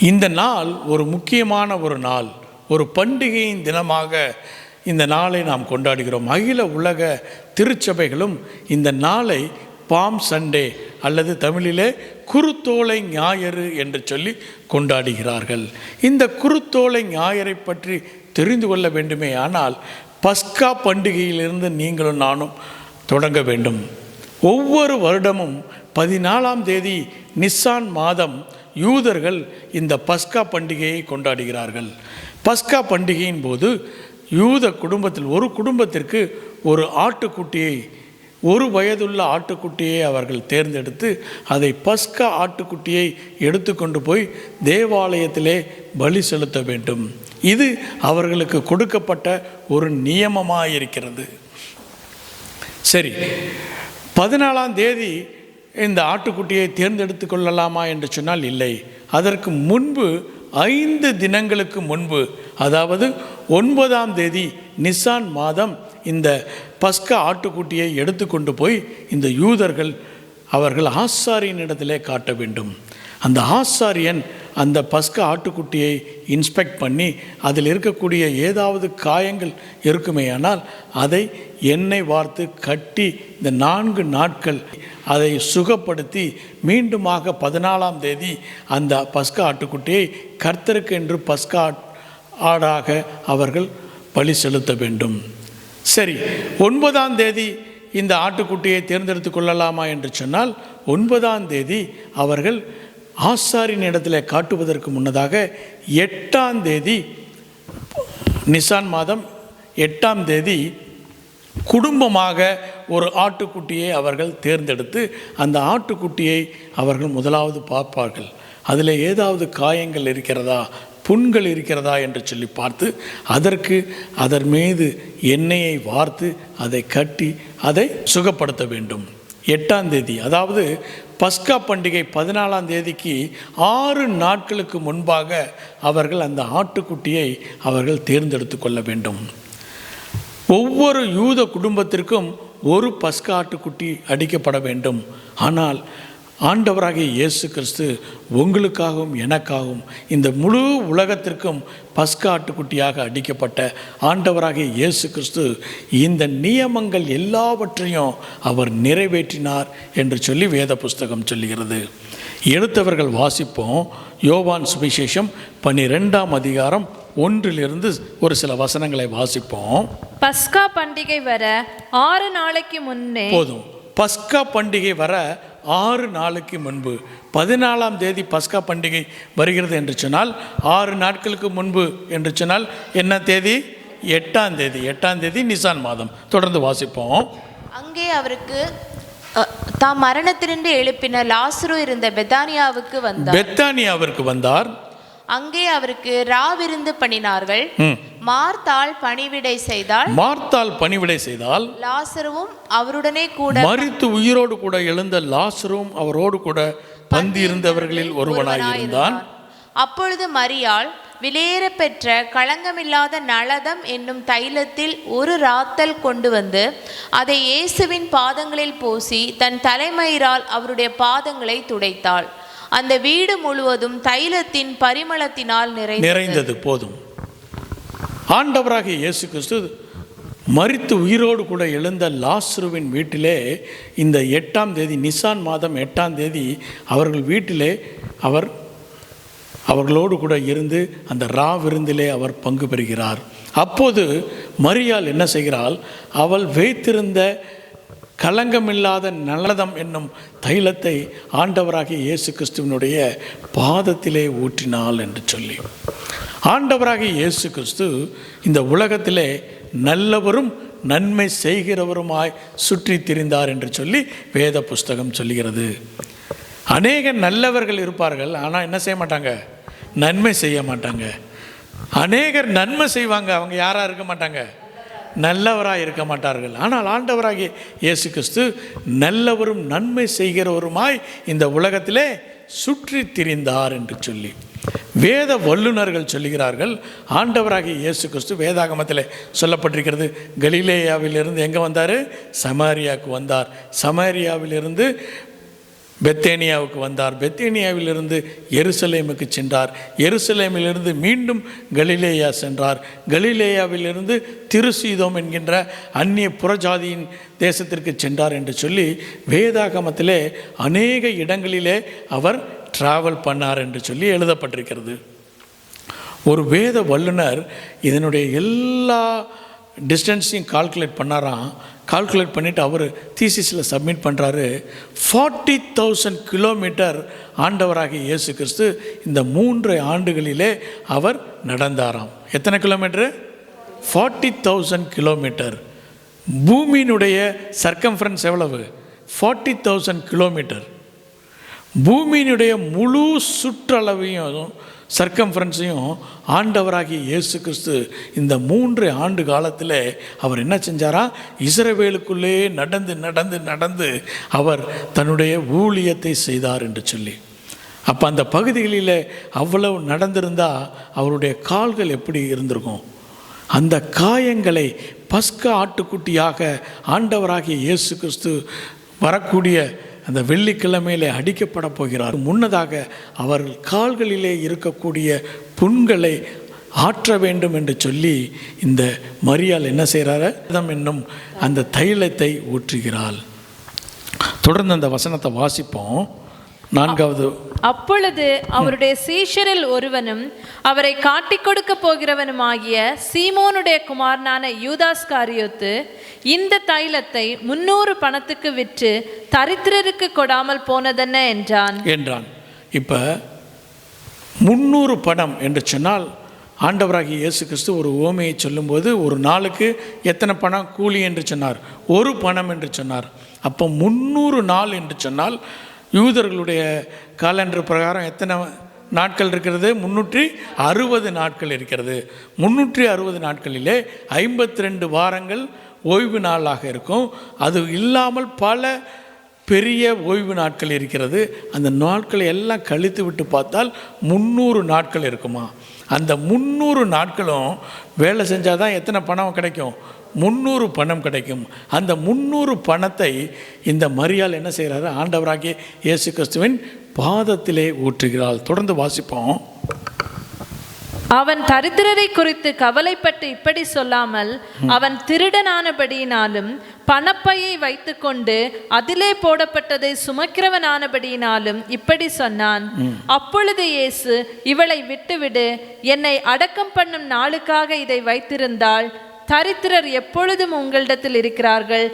இந்த நாள் ஒரு முக்கியமான ஒரு நாள், ஒரு பண்டிகையின் தினமாக இந்த நாளை நாம் கொண்டாடுகிறோம். அகில உலக திருச்சபைகளும் இந்த நாளை பாம் சண்டே அல்லது தமிழிலே குருத்தோலை ஞாயிறு என்று சொல்லி கொண்டாடுகிறார்கள். இந்த குருத்தோலை ஞாயிறை பற்றி தெரிந்து கொள்ள வேண்டுமே ஆனால் பஸ்கா பண்டிகையிலிருந்து நீங்களும் நானும் தொடங்க வேண்டும். ஒவ்வொரு வருடமும் 14ஆம் தேதி நிசான் மாதம் யூதர்கள் இந்த பஸ்கா பண்டிகையை கொண்டாடுகிறார்கள். பஸ்கா பண்டிகையின் போது யூத குடும்பத்தில் ஒரு குடும்பத்திற்கு ஒரு ஆட்டுக்குட்டியை, ஒரு வயதுள்ள ஆட்டுக்குட்டியை அவர்கள் தேர்ந்தெடுத்து அதை பஸ்கா ஆட்டுக்குட்டியை எடுத்துக்கொண்டு போய் தேவாலயத்திலே பலி செலுத்த வேண்டும். இது அவர்களுக்கு கொடுக்கப்பட்ட ஒரு நியமமாக இருக்கிறது. சரி, 14ஆம் தேதி இந்த ஆட்டுக்குட்டியை தேர்ந்தெடுத்து கொள்ளலாமா என்று சொன்னால் இல்லை. அதற்கு முன்பு 5 தினங்களுக்கு முன்பு, அதாவது 9ஆம் தேதி நிசான் மாதம் இந்த பஸ்கா ஆட்டுக்குட்டியை எடுத்துக்கொண்டு போய் இந்த யூதர்கள் அவர்கள் ஆசாரியனிடத்திலே காட்ட வேண்டும். அந்த ஆசாரியன் அந்த பஸ்கா ஆட்டுக்குட்டியை இன்ஸ்பெக்ட் பண்ணி அதில் இருக்கக்கூடிய ஏதாவது காயங்கள் இருக்குமேயானால் அதை எண்ணெய் வார்த்து கட்டி இந்த 4 நாட்கள் அதை சுகப்படுத்தி மீண்டுமாக 14ஆம் தேதி அந்த பஸ்கா ஆட்டுக்குட்டியை கர்த்தருக்கு என்று பஸ்கா ஆடாக அவர்கள் பலி செலுத்த வேண்டும். சரி, 9ஆம் தேதி இந்த ஆட்டுக்குட்டியை தேர்ந்தெடுத்து கொள்ளலாமா என்று சொன்னால் 9ஆம் தேதி அவர்கள் ஆசாரின் இடத்துல காட்டுவதற்கு முன்னதாக 8ஆம் தேதி நிசான் மாதம் 8ஆம் தேதி குடும்பமாக ஒரு ஆட்டுக்குட்டியை அவர்கள் தேர்ந்தெடுத்து அந்த ஆட்டுக்குட்டியை அவர்கள் முதலாவது பார்ப்பார்கள். அதில் ஏதாவது காயங்கள் இருக்கிறதா, புண்கள் இருக்கிறதா என்று சொல்லி பார்த்து அதன் மீது எண்ணெயை வார்த்து அதை கட்டி அதை சுகப்படுத்த வேண்டும். 8ஆம் தேதி, அதாவது பஸ்கா பண்டிகை 14ஆம் தேதிக்கு 6 நாட்களுக்கு முன்பாக அவர்கள் அந்த ஆட்டுக்குட்டியை அவர்கள் தேர்ந்தெடுத்து கொள்ள வேண்டும். ஒவ்வொரு யூத குடும்பத்திற்கும் ஒரு பஸ்கா ஆட்டுக்குட்டி அடிக்கப்பட வேண்டும். ஆனால் ஆண்டவராகிய இயேசு கிறிஸ்து உங்களுக்காகவும் எனக்காகவும் இந்த முழு உலகத்திற்கும் பஸ்கா ஆட்டுக்குட்டியாக அடிக்கப்பட்ட ஆண்டவராகிய இயேசு கிறிஸ்து இந்த நியமங்கள் எல்லாவற்றையும் அவர் நிறைவேற்றினார் என்று சொல்லி வேத புஸ்தகம் சொல்லுகிறது. எடுத்தவர்கள் வாசிப்போம். யோவான் சுவிசேஷம் 12ஆம் அதிகாரம் 1 ஒரு சில வசனங்களை வாசிப்போம். பஸ்கா பண்டிகை வர 6 நாளைக்கு முன்னே, போதும், பஸ்கா பண்டிகை வர 6 நாளுக்கு முன்பு, 14ஆம் தேதி பஸ்கா பண்டிகை வருகிறது என்று சொன்னால் 6 நாட்களுக்கு முன்பு என்று சொன்னால் என்ன தேதி? 8ஆம் தேதி. 8ஆம் தேதி நிசான் மாதம். தொடர்ந்து வாசிப்போம். அங்கே அவருக்கு தாம் மரணத்திலிருந்து எழுப்பின லாசரு இருந்த பெத்தானியாவிற்கு வந்தார். அங்கே அவருக்கு ராவிருந்து பண்ணினார்கள். மார்த்தாள் பணிவிடை செய்தால் லாசருவும் அவருடனே கூட, மரித்து உயிரோடு கூட எழுந்த லாசருவும் அவரோடு கூட பந்தி இருந்தவர்களில் ஒருவனாயிருந்தான். அப்பொழுது மரியாள் விலையேற பெற்ற களங்கமில்லாத நளதம் என்னும் தைலத்தில் ஒரு ராத்தல் கொண்டு வந்து அதை இயேசுவின் பாதங்களில் பூசி தன் தலைமயிரால் அவருடைய பாதங்களை துடைத்தாள். அந்த வீடு முழுவதும் தைலத்தின் பரிமளத்தினால் நிறைந்தது. போதும், ஆண்டவராகிய இயேசு கிறிஸ்து மரித்து உயிரோடு கூட எழுந்த லாசருவின் வீட்டிலே இந்த 8ஆம் தேதி நிசான் மாதம் 8ஆம் தேதி அவர்கள் வீட்டிலே அவர்களோடு கூட இருந்து அந்த விருந்திலே அவர் பங்கு பெறுகிறார். அப்போது மரியாள் என்ன செய்கிறாள்? அவள் வைத்திருந்த களங்கமில்லாத நளதம் என்னும் தைலத்தை ஆண்டவராகிய இயேசு கிறிஸ்துவினுடைய பாதத்திலே ஊற்றினாள் என்று சொல்லி, ஆண்டவராகிய இயேசு கிறிஸ்து இந்த உலகத்திலே நல்லவரும் நன்மை செய்கிறவருமாய் சுற்றி திரிந்தார் என்று சொல்லி வேத புஸ்தகம் சொல்லுகிறது. அநேக நல்லவர்கள் இருப்பார்கள், ஆனால் என்ன செய்ய மாட்டாங்க? நன்மை செய்ய மாட்டாங்க. அநேகர் நன்மை செய்வாங்க, அவங்க யாராக இருக்க மாட்டாங்க? நல்லவராக இருக்க மாட்டார்கள். ஆனால் ஆண்டவராகிய இயேசு கிறிஸ்து நல்லவரும் நன்மை செய்கிறவருமாய் இந்த உலகத்திலே சுற்றி திரிந்தார் என்று சொல்லி வேத வல்லுநர்கள் சொல்லுகிறார்கள். ஆண்டவராகிய இயேசு கிறிஸ்து வேதாகமத்தில் சொல்லப்பட்டிருக்கிறது, கலிலேயாவிலிருந்து எங்கே வந்தார்? சமாரியாவுக்கு வந்தார். சமாரியாவிலிருந்து பெத்தேனியாவுக்கு வந்தார். பெத்தேனியாவிலிருந்து எருசலேமுக்கு சென்றார். எருசலேமிலிருந்து மீண்டும் கலிலேயா சென்றார். கலிலேயாவிலிருந்து திருசீதோம் என்கின்ற அந்நிய புறஜாதியின் தேசத்திற்கு சென்றார் என்று சொல்லி வேதாகமத்திலே அநேக இடங்களிலே அவர் டிராவல் பண்ணார் என்று சொல்லி எழுதப்பட்டிருக்கிறது. ஒரு வேத வல்லுனர் இதனுடைய எல்லா டிஸ்டன்ஸையும் கால்குலேட் பண்ணாராம். கால்குலேட் பண்ணிவிட்டு அவர் தீசிஸில் சப்மிட் பண்ணுறாரு. 40,000 கிலோமீட்டர் ஆண்டவராகிய இயேசு கிறிஸ்து இந்த 3 ஆண்டுகளிலே அவர் நடந்தாராம். எத்தனை கிலோமீட்டரு? 40,000 கிலோமீட்டர். பூமியினுடைய சர்க்கம்ஃபரன்ஸ் எவ்வளவு? 40,000 கிலோமீட்டர். பூமியினுடைய முழு சுற்றளவையும் சர்க்கம்ஃபரன்ஸையும் ஆண்டவராகிய இயேசு கிறிஸ்து இந்த 3 ஆண்டு காலத்தில் அவர் என்ன செஞ்சாரா? இஸ்ரவேலுக்குள்ளே நடந்து நடந்து நடந்து அவர் தன்னுடைய ஊழியத்தை செய்தார் என்று சொல்லி. அப்போ அந்த பகுதிகளில் அவ்வளவு நடந்திருந்தால் அவருடைய கால்கள் எப்படி இருந்திருக்கும்? அந்த காயங்களை பஸ்கா ஆட்டுக்குட்டியாக ஆண்டவராகிய இயேசு கிறிஸ்து வரக்கூடிய அந்த வெள்ளிக்கிழமையிலே அடிக்கப்பட போகிறார். முன்னதாக அவர்கள் கால்களிலே இருக்கக்கூடிய புண்களை ஆற்ற வேண்டும் என்று சொல்லி இந்த மரியாள் என்ன செய்கிறார்? என்னும் அந்த தைலத்தை ஊற்றுகிறாள். தொடர்ந்து அந்த வசனத்தை வாசிப்போம். 4வது. அப்பொழுது அவருடைய சீஷரில் ஒருவனும் அவரை காட்டிக் கொடுக்க போகிறவனுமாகிய சீமோனுடைய குமாரனான யூதாஸ்காரியோத்து இந்த தைலத்தை 300 பணத்துக்கு விற்று தரித்திரருக்கு கொடாமல் போனதென்ன என்றான். இப்போ 300 பணம் என்று சொன்னால் ஆண்டவராகிய இயேசு கிறிஸ்து ஒரு உவமையை சொல்லும்போது ஒரு நாளுக்கு எத்தனை பணம் கூலி என்று சொன்னார்? 1 பணம் என்று சொன்னார். அப்போ 300 நாள் என்று சொன்னால் யூதர்களுடைய காலண்டர் பிரகாரம் எத்தனை நாட்கள் இருக்கிறது? 360 நாட்கள் இருக்கிறது. 360 நாட்களிலே 52 வாரங்கள் ஓய்வு நாளாக இருக்கும். அது இல்லாமல் பல பெரிய ஓய்வு நாட்கள் இருக்கிறது. அந்த நாட்களை எல்லாம் கழித்து விட்டு பார்த்தால் 300 நாட்கள் இருக்குமா? அந்த 300 நாட்களும் வேலை செஞ்சால் தான் எத்தனை பணம் கிடைக்கும்? 300 பணம் கிடைக்கும். அந்த 300 பணத்தை இந்த மரியாள் என்ன செய்கிறாரு? ஆண்டவராகிய இயேசு கிறிஸ்துவின் பாதத்திலே ஊற்றுகிறாள். தொடர்ந்து வாசிப்போம். அவன் தரித்திரரை குறித்து கவலைப்பட்டு இப்படி சொல்லாமல் அவன் திருடனானபடியினாலும் பணப்பையை வைத்துக்கொண்டு அதிலே போடப்பட்டதை சுமக்கிறவனானபடியினாலும் இப்படி சொன்னான். அப்பொழுது இயேசு, இவளை விட்டுவிடு, என்னை அடக்கம் பண்ணும் நாளுக்காக இதை வைத்திருந்தாள். தரித்திரர் எப்பொழுதும் உங்களிடத்தில் இருக்கிறார்கள்,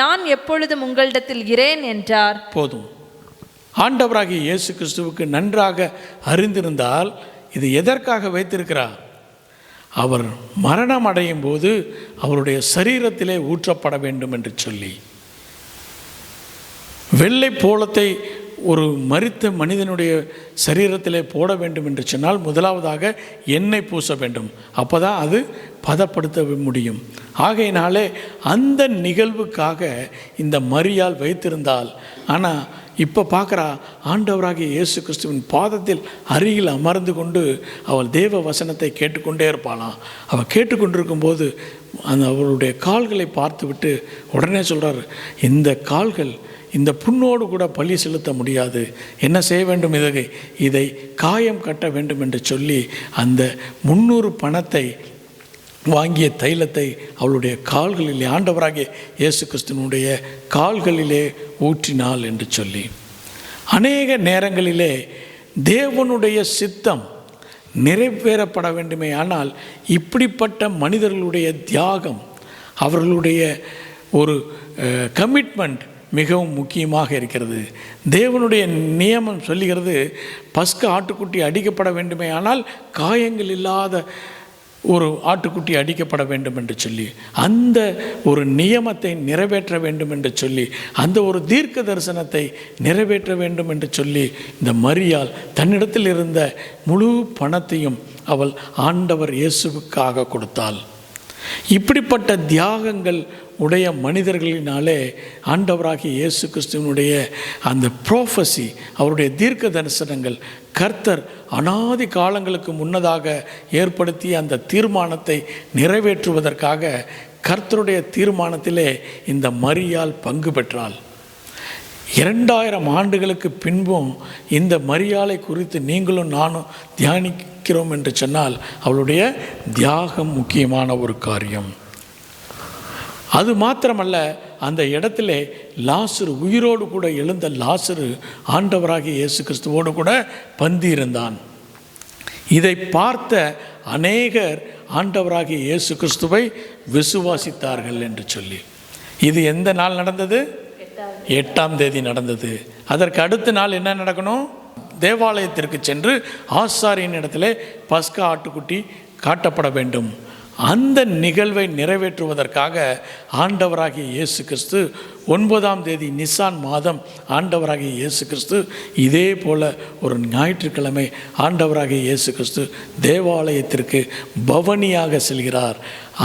நான் எப்பொழுதும் உங்களிடத்தில் இரேன் என்றார். போதும். ஆண்டவராகிய இயேசு கிறிஸ்துவுக்கு நன்றாக அறிந்திருந்தால் இது எதற்காக வைத்திருக்கிறார்? அவர் மரணம் அடையும் போது அவருடைய சரீரத்திலே ஊற்றப்பட வேண்டும் என்று சொல்லி. வெள்ளை போளத்தை ஒரு மரித்த மனிதனுடைய சரீரத்திலே போட வேண்டும் என்று சொன்னால் முதலாவதாக எண்ணெய் பூச வேண்டும். அப்போ தான் அது பதப்படுத்த முடியும். ஆகையினாலே அந்த நிகழ்வுக்காக இந்த மரியாள் வைத்திருந்தாள். ஆனால் இப்போ பார்க்குறா, ஆண்டவராகிய இயேசு கிறிஸ்துவின் பாதத்தில் அருகில் அமர்ந்து கொண்டு அவள் தேவ வசனத்தை கேட்டுக்கொண்டே இருப்பாளாம். அவள் கேட்டுக்கொண்டிருக்கும்போது அவளுடைய கால்களை பார்த்துவிட்டு உடனே சொல்கிறார், இந்த கால்கள் இந்த புண்ணோடு கூட பழி செலுத்த முடியாது, என்ன செய்ய வேண்டும்? இதை காயம் கட்ட வேண்டும் என்று சொல்லி அந்த 300 பணத்தை வாங்கிய தைலத்தை அவளுடைய கால்களிலே, ஆண்டவராகிய இயேசு கிறிஸ்துவனுடைய கால்களிலே ஊற்றினாள் என்று சொல்லி. அநேக நேரங்களிலே தேவனுடைய சித்தம் நிறைவேறப்பட வேண்டுமே, ஆனால் இப்படிப்பட்ட மனிதர்களுடைய தியாகம், அவர்களுடைய ஒரு கமிட்மெண்ட் மிகவும் முக்கியமாக இருக்கிறது. தேவனுடைய நியமம் சொல்லுகிறது, பஸ்கா ஆட்டுக்குட்டி அடிக்கப்பட வேண்டுமே, ஆனால் காயங்கள் இல்லாத ஒரு ஆட்டுக்குட்டி அடிக்கப்பட வேண்டும் என்று சொல்லி, அந்த ஒரு நியமத்தை நிறைவேற்ற வேண்டும் என்று சொல்லி, அந்த ஒரு தீர்க்க தரிசனத்தை நிறைவேற்ற வேண்டும் என்று சொல்லி இந்த மரியாள் தன்னிடத்தில் இருந்த முழு பணத்தையும் அவள் ஆண்டவர் இயேசுவுக்காக கொடுத்தாள். இப்படிப்பட்ட தியாகங்கள் உடைய மனிதர்களினாலே ஆண்டவராகிய இயேசு கிறிஸ்துவனுடைய அந்த ப்ரோஃபஸி, அவருடைய தீர்க்க தரிசனங்கள், கர்த்தர் அநாதி காலங்களுக்கு முன்னதாக ஏற்படுத்திய அந்த தீர்மானத்தை நிறைவேற்றுவதற்காக கர்த்தருடைய தீர்மானத்திலே இந்த மரியாள் பங்கு பெற்றாள். 2000 ஆண்டுகளுக்கு பின்பும் இந்த மரியாளை குறித்து நீங்களும் நானும் தியானிக்கிறோம் என்று சொன்னால் அவளுடைய தியாகம் முக்கியமான ஒரு காரியம். அது மாத்திரமல்ல, அந்த இடத்துல லாசரு, உயிரோடு கூட எழுந்த லாசரு ஆண்டவராகிய இயேசு கிறிஸ்துவோடு கூட பந்தி இருந்தான். இதை பார்த்த அநேகர் ஆண்டவராகிய இயேசு கிறிஸ்துவை விசுவாசித்தார்கள் என்று சொல்லி. இது எந்த நாள் நடந்தது? 8ஆம் தேதி நடந்தது. அதற்கு அடுத்த நாள் என்ன நடக்கணும்? தேவாலயத்திற்கு சென்று ஆசாரியன் இடத்துல பஸ்கா ஆட்டுக்குட்டி காட்டப்பட வேண்டும். அந்த நிகழ்வை நிறைவேற்றுவதற்காக ஆண்டவராகிய இயேசு கிறிஸ்து 9ஆம் தேதி நிசான் மாதம் ஆண்டவராகிய இயேசு கிறிஸ்து இதே போல் ஒரு ஞாயிற்றுக்கிழமை ஆண்டவராகிய இயேசு கிறிஸ்து தேவாலயத்திற்கு பவனியாக செல்கிறார்.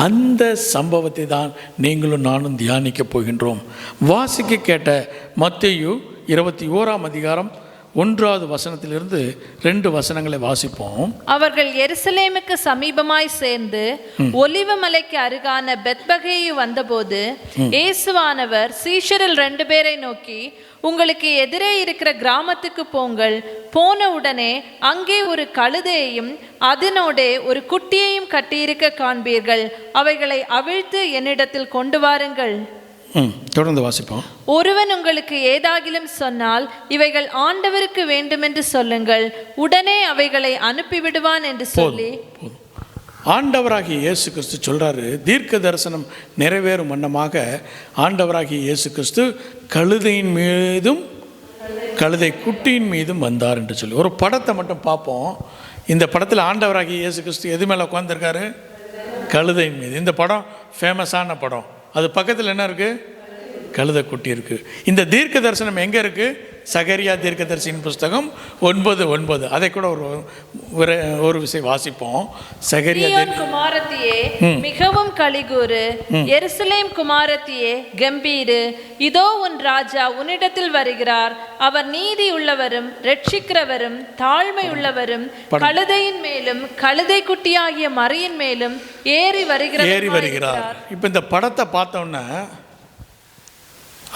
அந்த சம்பவத்தை தான் நீங்களும் நானும் தியானிக்கப் போகின்றோம். வாசிக்க கேட்ட மத்தேயு 21ஆம் அதிகாரம் 1வது வசனத்திலிருந்து 2 வசனங்களை வாசிப்போம். அவர்கள் எருசலேமுக்கு சமீபமாய் சேர்ந்து ஒலிவ மலைக்கு அருகான பெத்பகேயு வந்தபோது இயேசுவானவர் சீஷரில் 2 பேரை நோக்கி, உங்களுக்கு எதிரே இருக்கிற கிராமத்துக்கு போங்கள். போன உடனே அங்கே ஒரு கழுதையையும் அதனோடே ஒரு குட்டியையும் கட்டியிருக்க காண்பீர்கள். அவைகளை அவிழ்த்து என்னிடத்தில் கொண்டு வாருங்கள். தொடர்ந்து வாசிப்போம். ஒருவன் உங்களுக்கு ஏதாகிலும் சொன்னால் இவைகள் ஆண்டவருக்கு வேண்டுமென்று சொல்லுங்கள், உடனே அவைகளை அனுப்பிவிடுவான் என்று சொல்லி. ஆண்டவராகிய இயேசு கிறிஸ்து சொல்றாரு, தீர்க்க தரிசனம் நிறைவேறும் வண்ணமாக ஆண்டவராகிய இயேசு கிறிஸ்து கழுதையின் மீதும் கழுதை குட்டியின் மீதும் வந்தார் என்று சொல்லி. ஒரு படத்தை மட்டும் பார்ப்போம். இந்த படத்தில் ஆண்டவராகிய இயேசு கிறிஸ்து எது மேலே உட்கார்ந்துருக்காரு? கழுதையின் மீது. இந்த படம் ஃபேமஸான படம். அது பக்கத்தில் என்ன இருக்குது? கழுதை குட்டி இருக்குது. இந்த தீர்க்க தரிசனம் எங்கே இருக்குது? சகரியா தீர்க்க தரிசனின் புஸ்தகம் 9:9. அதை கூட ஒரு விஷயம் வாசிப்போம். சகரியா குமாரத்தியே மிகவும் களிகூறு, எருசலேம் குமாரத்தியே கம்பீரு, இதோ உன் ராஜா உன்னிடத்தில் வருகிறார். அவர் நீதி உள்ளவரும் ரட்சிக்கிறவரும் தாழ்மை உள்ளவரும் கழுதையின் மேலும் கழுதை குட்டியாகிய மரியின் மேலும் ஏறி வருகிறார். இப்போ இந்த படத்தை பார்த்தோன்னா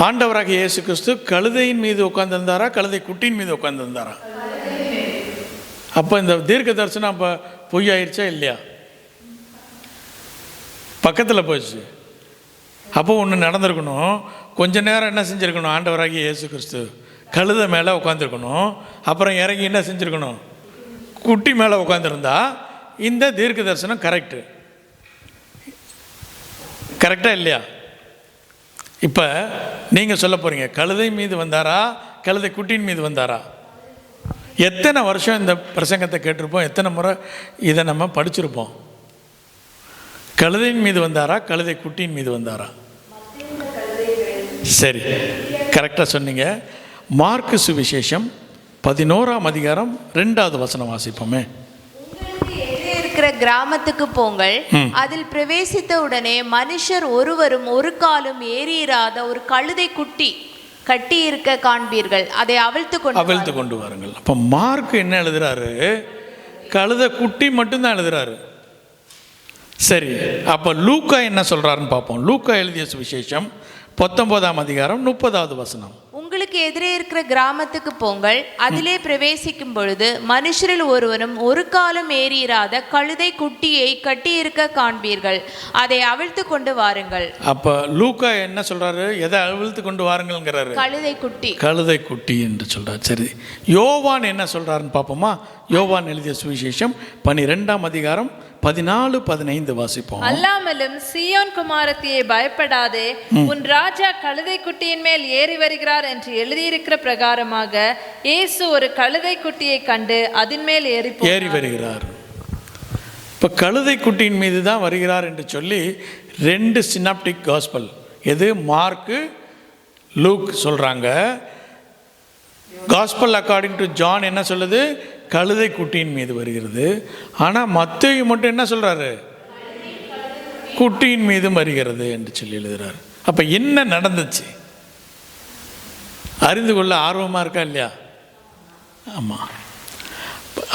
ஆண்டவராகிய இயேசு கிறிஸ்து கழுதையின் மீது உட்கார்ந்திருந்தாரா, கழுதை குட்டியின் மீது உட்கார்ந்திருந்தாரா? அப்போ இந்த தீர்க்க தரிசனம் அப்போ பொய் ஆயிடுச்சா இல்லையா? பக்கத்தில் போச்சு. அப்போ ஒன்று நடந்திருக்கணும். கொஞ்ச நேரம் என்ன செஞ்சுருக்கணும்? ஆண்டவராகிய இயேசு கிறிஸ்து கழுதை மேலே உட்காந்துருக்கணும். அப்புறம் இறங்கி என்ன செஞ்சுருக்கணும்? குட்டி மேலே உட்காந்துருந்தா இந்த தீர்க்க தரிசனம் கரெக்டாக இல்லையா? இப்போ நீங்கள் சொல்ல போகிறீங்க, கழுதை மீது வந்தாரா, கழுதை குட்டியின் மீது வந்தாரா? எத்தனை வருஷம் இந்த பிரசங்கத்தை கேட்டிருப்போம், எத்தனை முறை இதை நம்ம படிச்சிருப்போம். கழுதையின் மீது வந்தாரா, கழுதை குட்டியின் மீது வந்தாரா? சரி, கரெக்டாக சொன்னீங்க. மார்க்கு சுவிசேஷம் 11ஆம் அதிகாரம் 2வது வசனம் வாசிப்போமே. கிராமத்துக்கு போங்கள். அதில் பிரவேசித்த உடனே மனுஷர் ஒருவரும் ஒரு காலும் ஏறியிராத ஒரு கழுதை குட்டி கட்டி இருக்க காண்பீர்கள். அதை அவிழ்த்து கொண்டு வாருங்கள். அப்ப மார்க் என்ன எழுதுறாரு? கழுதை குட்டி மட்டும்தான் எழுதுறாரு. சரி, அப்ப லூக்கா என்ன சொல்றாருன்னு பார்ப்போம். லூக்கா எழுதிய சுவிசேஷம் 19ஆம் அதிகாரம் 30வது வசனம். உங்களுக்கு எதிரே இருக்கிற கிராமத்துக்கு போங்கள். அதிலே பிரவேசிக்கும் பொழுது மனுஷரில் ஒருவனும் ஒரு காலம் ஏறியிராத கழுதை குட்டியை கட்டியிருக்க காண்பீர்கள். அதை அவிழ்த்து கொண்டு வாருங்கள். அப்ப லூக்கா என்ன சொல்றாரு? எதை அவிழ்த்து கொண்டு வாருங்கள்ங்கிறாரு? கழுதை குட்டி என்று சொல்றாரு. சரி, யோவான் என்ன சொல்றாருன்னு பார்ப்போமா? யோவான் எழுதிய சுவிசேஷம் 12ஆம் அதிகாரம் 14-15 வாசிப்போம். அல்லாமலும் சீயோன் குமாரத்தியே பயப்படாதே, உன் ராஜா கழுதை குட்டியின் மேல் ஏறி வருகிறார் என்று எழுதியிருக்கிற பிரகாரமாக இயேசு ஒரு கழுதை குட்டியை கண்டு அதன் மேல் ஏறி வருகிறார். இப்போ கழுதை குட்டியின் மீது தான் வருகிறார் என்று சொல்லி 2 சினாப்டிக் காஸ்பல், எது மார்க்கு லூக் சொல்றாங்க. காஸ்பல் அக்கார்டிங் டு ஜான் என்ன சொல்லுது? கழுதை குட்டியின் மீது வருகிறது. ஆனால் மத்தேயு மட்டும் என்ன சொல்றாரு? குட்டியின் மீது வருகிறது என்று சொல்லி எழுதுறாரு. அப்ப என்ன நடந்துச்சு அறிந்து கொள்ள ஆர்வமா இருக்கா இல்லையா? ஆமா.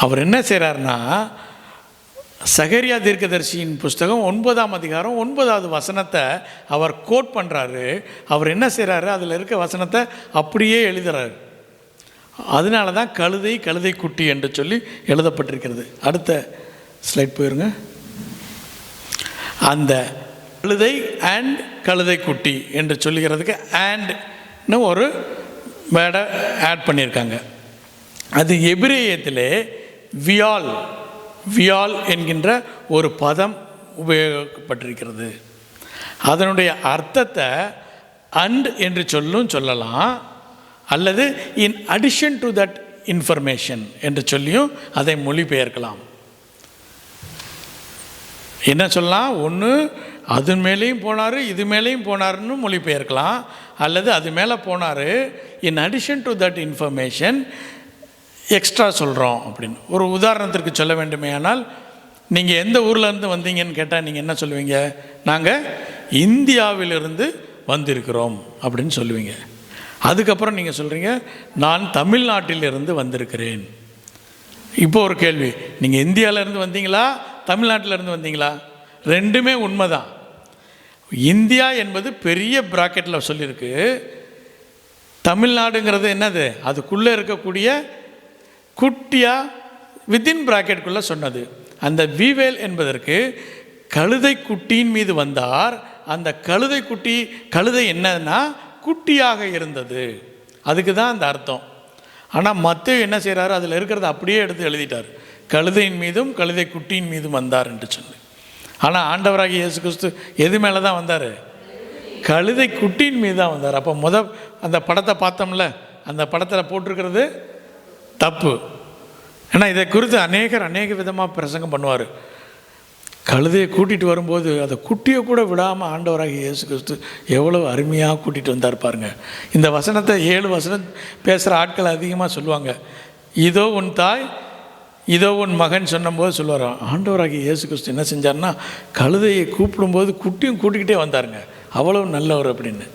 அவர் என்ன செய்றாருன்னா, சகரியா தீர்க்கதரிசியின் புஸ்தகம் 9ஆம் அதிகாரம் 9வது வசனத்தை அவர் கோட் பண்ணுறாரு. அவர் என்ன செய்கிறாரு, அதில் இருக்க வசனத்தை அப்படியே எழுதுறாரு. அதனால தான் கழுதை கழுதை குட்டி என்று சொல்லி எழுதப்பட்டிருக்கிறது. அடுத்த ஸ்லைட் போயிருங்க. அந்த கழுதை அண்ட் கழுதை குட்டி என்று சொல்லுகிறதுக்கு அண்ட்னு ஒரு வேர்டை ஆட் பண்ணியிருக்காங்க. அது எபிரேயத்திலே வியால் என்கின்ற ஒரு பதம் உபயோகிக்கப்பட்டிருக்கிறது. அதனுடைய அர்த்தத்தை அண்ட் என்று சொல்லலாம், அல்லது in addition to that information என்று சொல்லியும் அதை மொழிபெயர்க்கலாம். என்ன சொல்லலாம், ஒன்று அது மேலேயும் போனார் இது மேலேயும் போனார்னு மொழிபெயர்க்கலாம், அல்லது அது மேலே போனார் in addition to that information extra சொல்கிறோம் அப்படின்னு. ஒரு உதாரணத்திற்கு சொல்ல வேண்டுமே ஆனால், நீங்கள் எந்த ஊர்லேருந்து வந்தீங்கன்னு கேட்டால் நீங்கள் என்ன சொல்லுவீங்க, நாங்கள் இந்தியாவிலிருந்து வந்திருக்கிறோம் அப்படின்னு சொல்லுவீங்க. அதுக்கப்புறம் நீங்கள் சொல்கிறீங்க, நான் தமிழ்நாட்டிலிருந்து வந்திருக்கிறேன். இப்போ ஒரு கேள்வி, நீங்கள் இந்தியாவிலேருந்து வந்தீங்களா தமிழ்நாட்டிலேருந்து வந்தீங்களா? ரெண்டுமே உண்மை தான். இந்தியா என்பது பெரிய ப்ராக்கெட்டில் சொல்லியிருக்கு. தமிழ்நாடுங்கிறது என்னது, அதுக்குள்ளே இருக்கக்கூடிய குட்டியாக வித்தின் ப்ராக்கெட்டுக்குள்ளே சொன்னது. அந்த வீவேல் என்பதற்கு கழுதை குட்டியின் மீது வந்தார். அந்த கழுதை என்னன்னா குட்டியாக இருந்தது, அதுக்கு தான் அந்த அர்த்தம். ஆனால் மத்தேயு என்ன செய்கிறாரு, அதில் இருக்கிறத அப்படியே எடுத்து எழுதிட்டார், கழுதையின் மீதும் கழுதை குட்டியின் மீதும் வந்தார் என்று சொல்லி. ஆனால் ஆண்டவராகிய இயேசு கிறிஸ்து எது மேலே தான் வந்தார், கழுதை குட்டியின் மீது தான் வந்தார். அப்போ அந்த படத்தை பார்த்தோம்ல, அந்த படத்தில் போட்டிருக்கிறது தப்பு. ஏன்னா இதை குறித்து அநேக விதமாக பிரசங்கம் பண்ணுவார். கழுதையை கூட்டிகிட்டு வரும்போது அதை குட்டியை கூட விடாமல் ஆண்டவராகிய இயேசு கிறிஸ்து எவ்வளோ அருமையாக கூட்டிகிட்டு வந்தார் பாருங்க. இந்த வசனத்தை 7 வசனம் பேசுகிற ஆட்கள் அதிகமாக சொல்லுவாங்க. இதோ உன் தாய் இதோ உன் மகன் சொன்னபோது சொல்லுவார், ஆண்டவராகிய இயேசு கிறிஸ்து என்ன செஞ்சார்னா கழுதையை கூப்பிடும்போது குட்டியும் கூட்டிக்கிட்டே வந்தாருங்க, அவ்வளோ நல்லவர் அப்படின்னு.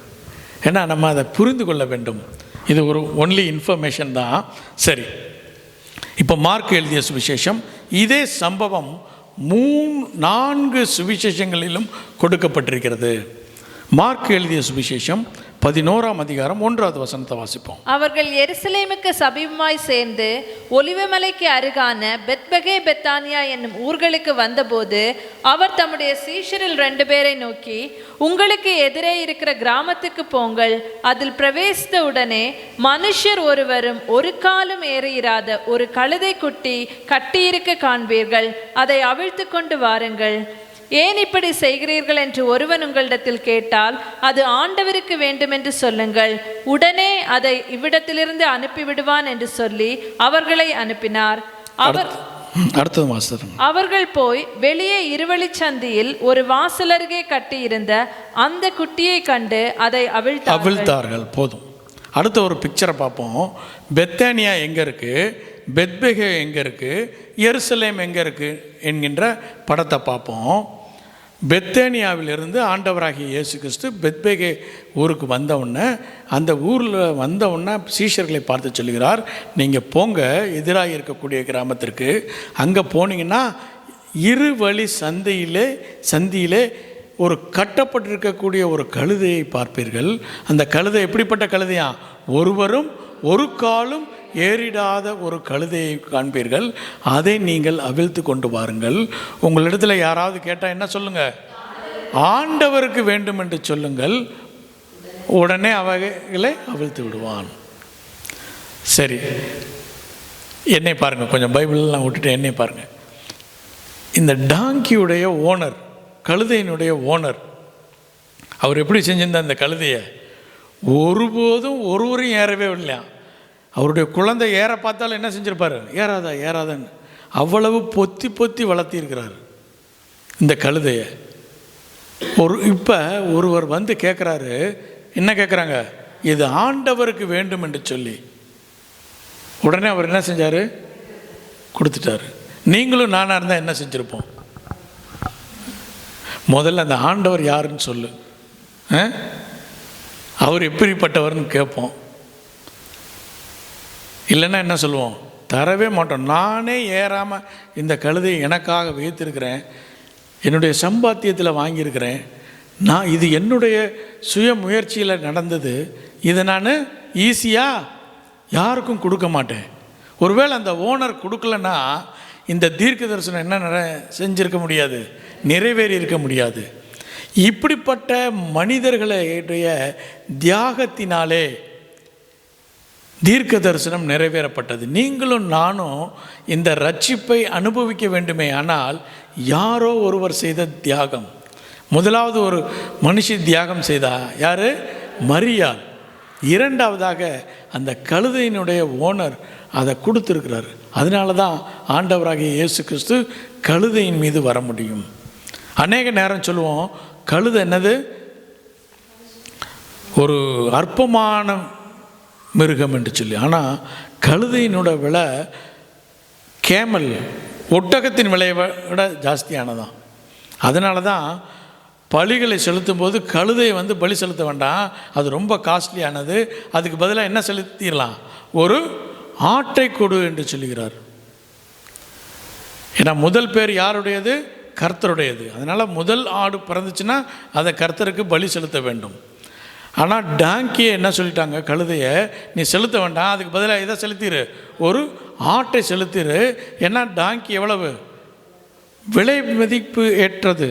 ஏன்னா நம்ம அதை புரிந்து கொள்ள வேண்டும். இது ஒரு ஒன்லி இன்ஃபர்மேஷன் தான். சரி, இப்போ மார்க் எழுதிய சுவிசேஷம், இதே சம்பவம் 4 சுவிசேஷங்களிலும் கொடுக்கப்பட்டிருக்கிறது. மார்க் எழுதிய சுவிசேஷம் 11ஆம் அதிகாரம் 1வது வசனத்தை வாசிப்போம். அவர்கள் எருசலேமுக்கு சமீபமாய் சேர்ந்து ஒலிவமலைக்கு அருகான பெத்பகே பெத்தானியா என்னும் ஊர்களுக்கு வந்தபோது அவர் தம்முடைய சீஷரில் 2 பேரை நோக்கி, உங்களுக்கு எதிரே இருக்கிற கிராமத்துக்கு போங்கள், அதில் பிரவேசித்த உடனே மனுஷர் ஒருவரும் ஒரு காலும் ஏறியிராத ஒரு கழுதை குட்டி கட்டியிருக்க காண்பீர்கள், அதை அவிழ்த்து கொண்டு வாருங்கள். ஏன் இப்படி செய்கிறீர்கள் என்று ஒருவன் உங்களிடத்தில் கேட்டால் அது ஆண்டவருக்கு வேண்டும் என்று சொல்லுங்கள், உடனே அதை இவ்விடத்திலிருந்து அனுப்பிவிடுவான் என்று சொல்லி அவர்களை அனுப்பினார். அவர்கள் போய் வெளியே இருவழிச்சந்தியில் ஒரு வாசலருகே கட்டியிருந்த அந்த குட்டியை கண்டு அதை அவிழ்த்தார்கள். போதும். அடுத்த ஒரு பிக்சரை பார்ப்போம். பெத்தானியா எங்கே இருக்குது, பெத்பகே எங்கே இருக்குது, எருசலேம் எங்கே இருக்குது என்கின்ற படத்தை பார்ப்போம். பெத்தானியாவிலிருந்து ஆண்டவராகிய இயேசு கிறிஸ்து பெத்பகே ஊருக்கு வந்தவுடனே, அந்த ஊரில் வந்தவுடனே சீஷர்களை பார்த்து சொல்லுகிறார், நீங்கள் போங்க எதிராக இருக்கக்கூடிய கிராமத்திற்கு. அங்கே போனீங்கன்னா இருவழி சந்தியிலே ஒரு கட்டப்பட்டிருக்கக்கூடிய ஒரு கழுதையை பார்ப்பீர்கள். அந்த கழுதை எப்படிப்பட்ட கழுதையா, ஒருவரும் ஒரு காலும் ஏறிடாத ஒரு கழுதையை காண்பீர்கள், அதை நீங்கள் அவிழ்த்து கொண்டு வாருங்கள். உங்களிடத்தில் யாராவது கேட்டால் என்ன சொல்லுங்கள், ஆண்டவருக்கு வேண்டும் என்று சொல்லுங்கள், உடனே அவைகளை அவிழ்த்து விடுவான். சரி, என்னை பாருங்கள், கொஞ்சம் பைபிளெலாம் விட்டுட்டு என்னை பாருங்கள். இந்த டாங்கியுடைய ஓனர், கழுதையினுடைய ஓனர், அவர் எப்படி செஞ்சிருந்த அந்த கழுதையை ஒருபோதும் ஒருவரையும் ஏறவே இல்லையா. அவருடைய குழந்தை ஏற பார்த்தாலும் என்ன செஞ்சிருப்பார், ஏறாதான்னு அவ்வளவு பொத்தி வளர்த்திருக்கிறார் இந்த கழுதையை. இப்போ ஒருவர் வந்து கேட்குறாரு, என்ன கேட்குறாங்க, இது ஆண்டவருக்கு வேண்டும் என்று சொல்லி. உடனே அவர் என்ன செஞ்சார், கொடுத்துட்டார். நீங்களும் நானாக இருந்தால் என்ன செஞ்சுருப்போம்? முதல்ல அந்த ஆண்டவர் யாருன்னு சொல்லு, அவர் எப்படிப்பட்டவர்னு கேட்போம். இல்லைன்னா என்ன சொல்லுவோம், தரவே மாட்டோம். நானே ஏறாமல் இந்த கழுதையை எனக்காக வைத்திருக்கிறேன், என்னுடைய சம்பாத்தியத்தில் வாங்கியிருக்கிறேன், நான் இது என்னுடைய சுய முயற்சியில் நடந்தது, இதை நான் ஈஸியாக யாருக்கும் கொடுக்க மாட்டேன். ஒருவேளை அந்த ஓனர் கொடுக்கலன்னா இந்த தீர்க்க தரிசனம் என்ன செஞ்சிருக்க முடியாது, நிறைவேறி இருக்க முடியாது. இப்படிப்பட்ட மனிதர்களுடைய தியாகத்தினாலே தீர்க்க தரிசனம் நிறைவேறப்பட்டது. நீங்களும் நானும் இந்த ரட்சிப்பை அனுபவிக்க வேண்டுமே, ஆனால் யாரோ ஒருவர் செய்த தியாகம். முதலாவது ஒரு மனுஷி தியாகம் செய்தா, யார்? மரியாள். இரண்டாவதாக அந்த கழுதையினுடைய ஓனர் அதை கொடுத்துருக்கிறார். அதனால தான் ஆண்டவராகிய இயேசு கிறிஸ்து கழுதையின் மீது வர முடியும். அநேக நேரம் சொல்லுவோம், கழுதை என்னது? ஒரு அற்பமான மிருகம் என்று சொல்லி. ஆனால் கழுதையினோட விலை கேமல், ஒட்டகத்தின் விலையை விட ஜாஸ்தியானதான். அதனால தான் பலிகளை செலுத்தும் போது கழுதையை பலி செலுத்த வேண்டாம், அது ரொம்ப காஸ்ட்லியானது, அதுக்கு பதிலாக என்ன செலுத்திடலாம், ஒரு ஆட்டை கொடு என்று சொல்லுகிறார். ஏன்னா முதல் பேர் யாருடையது? கர்த்தருடையது. அதனால் முதல் ஆடு பிறந்துச்சுன்னா அதை கர்த்தருக்கு பலி செலுத்த வேண்டும். ஆனால் டாங்கியை என்ன சொல்லிட்டாங்க, கழுதையை நீ செலுத்த வேண்டாம், அதுக்கு பதிலாக இதை செலுத்திடு, ஒரு ஆட்டை செலுத்திடு. ஏன்னா டாங்கி எவ்வளவு விலை மதிப்பு ஏற்றது.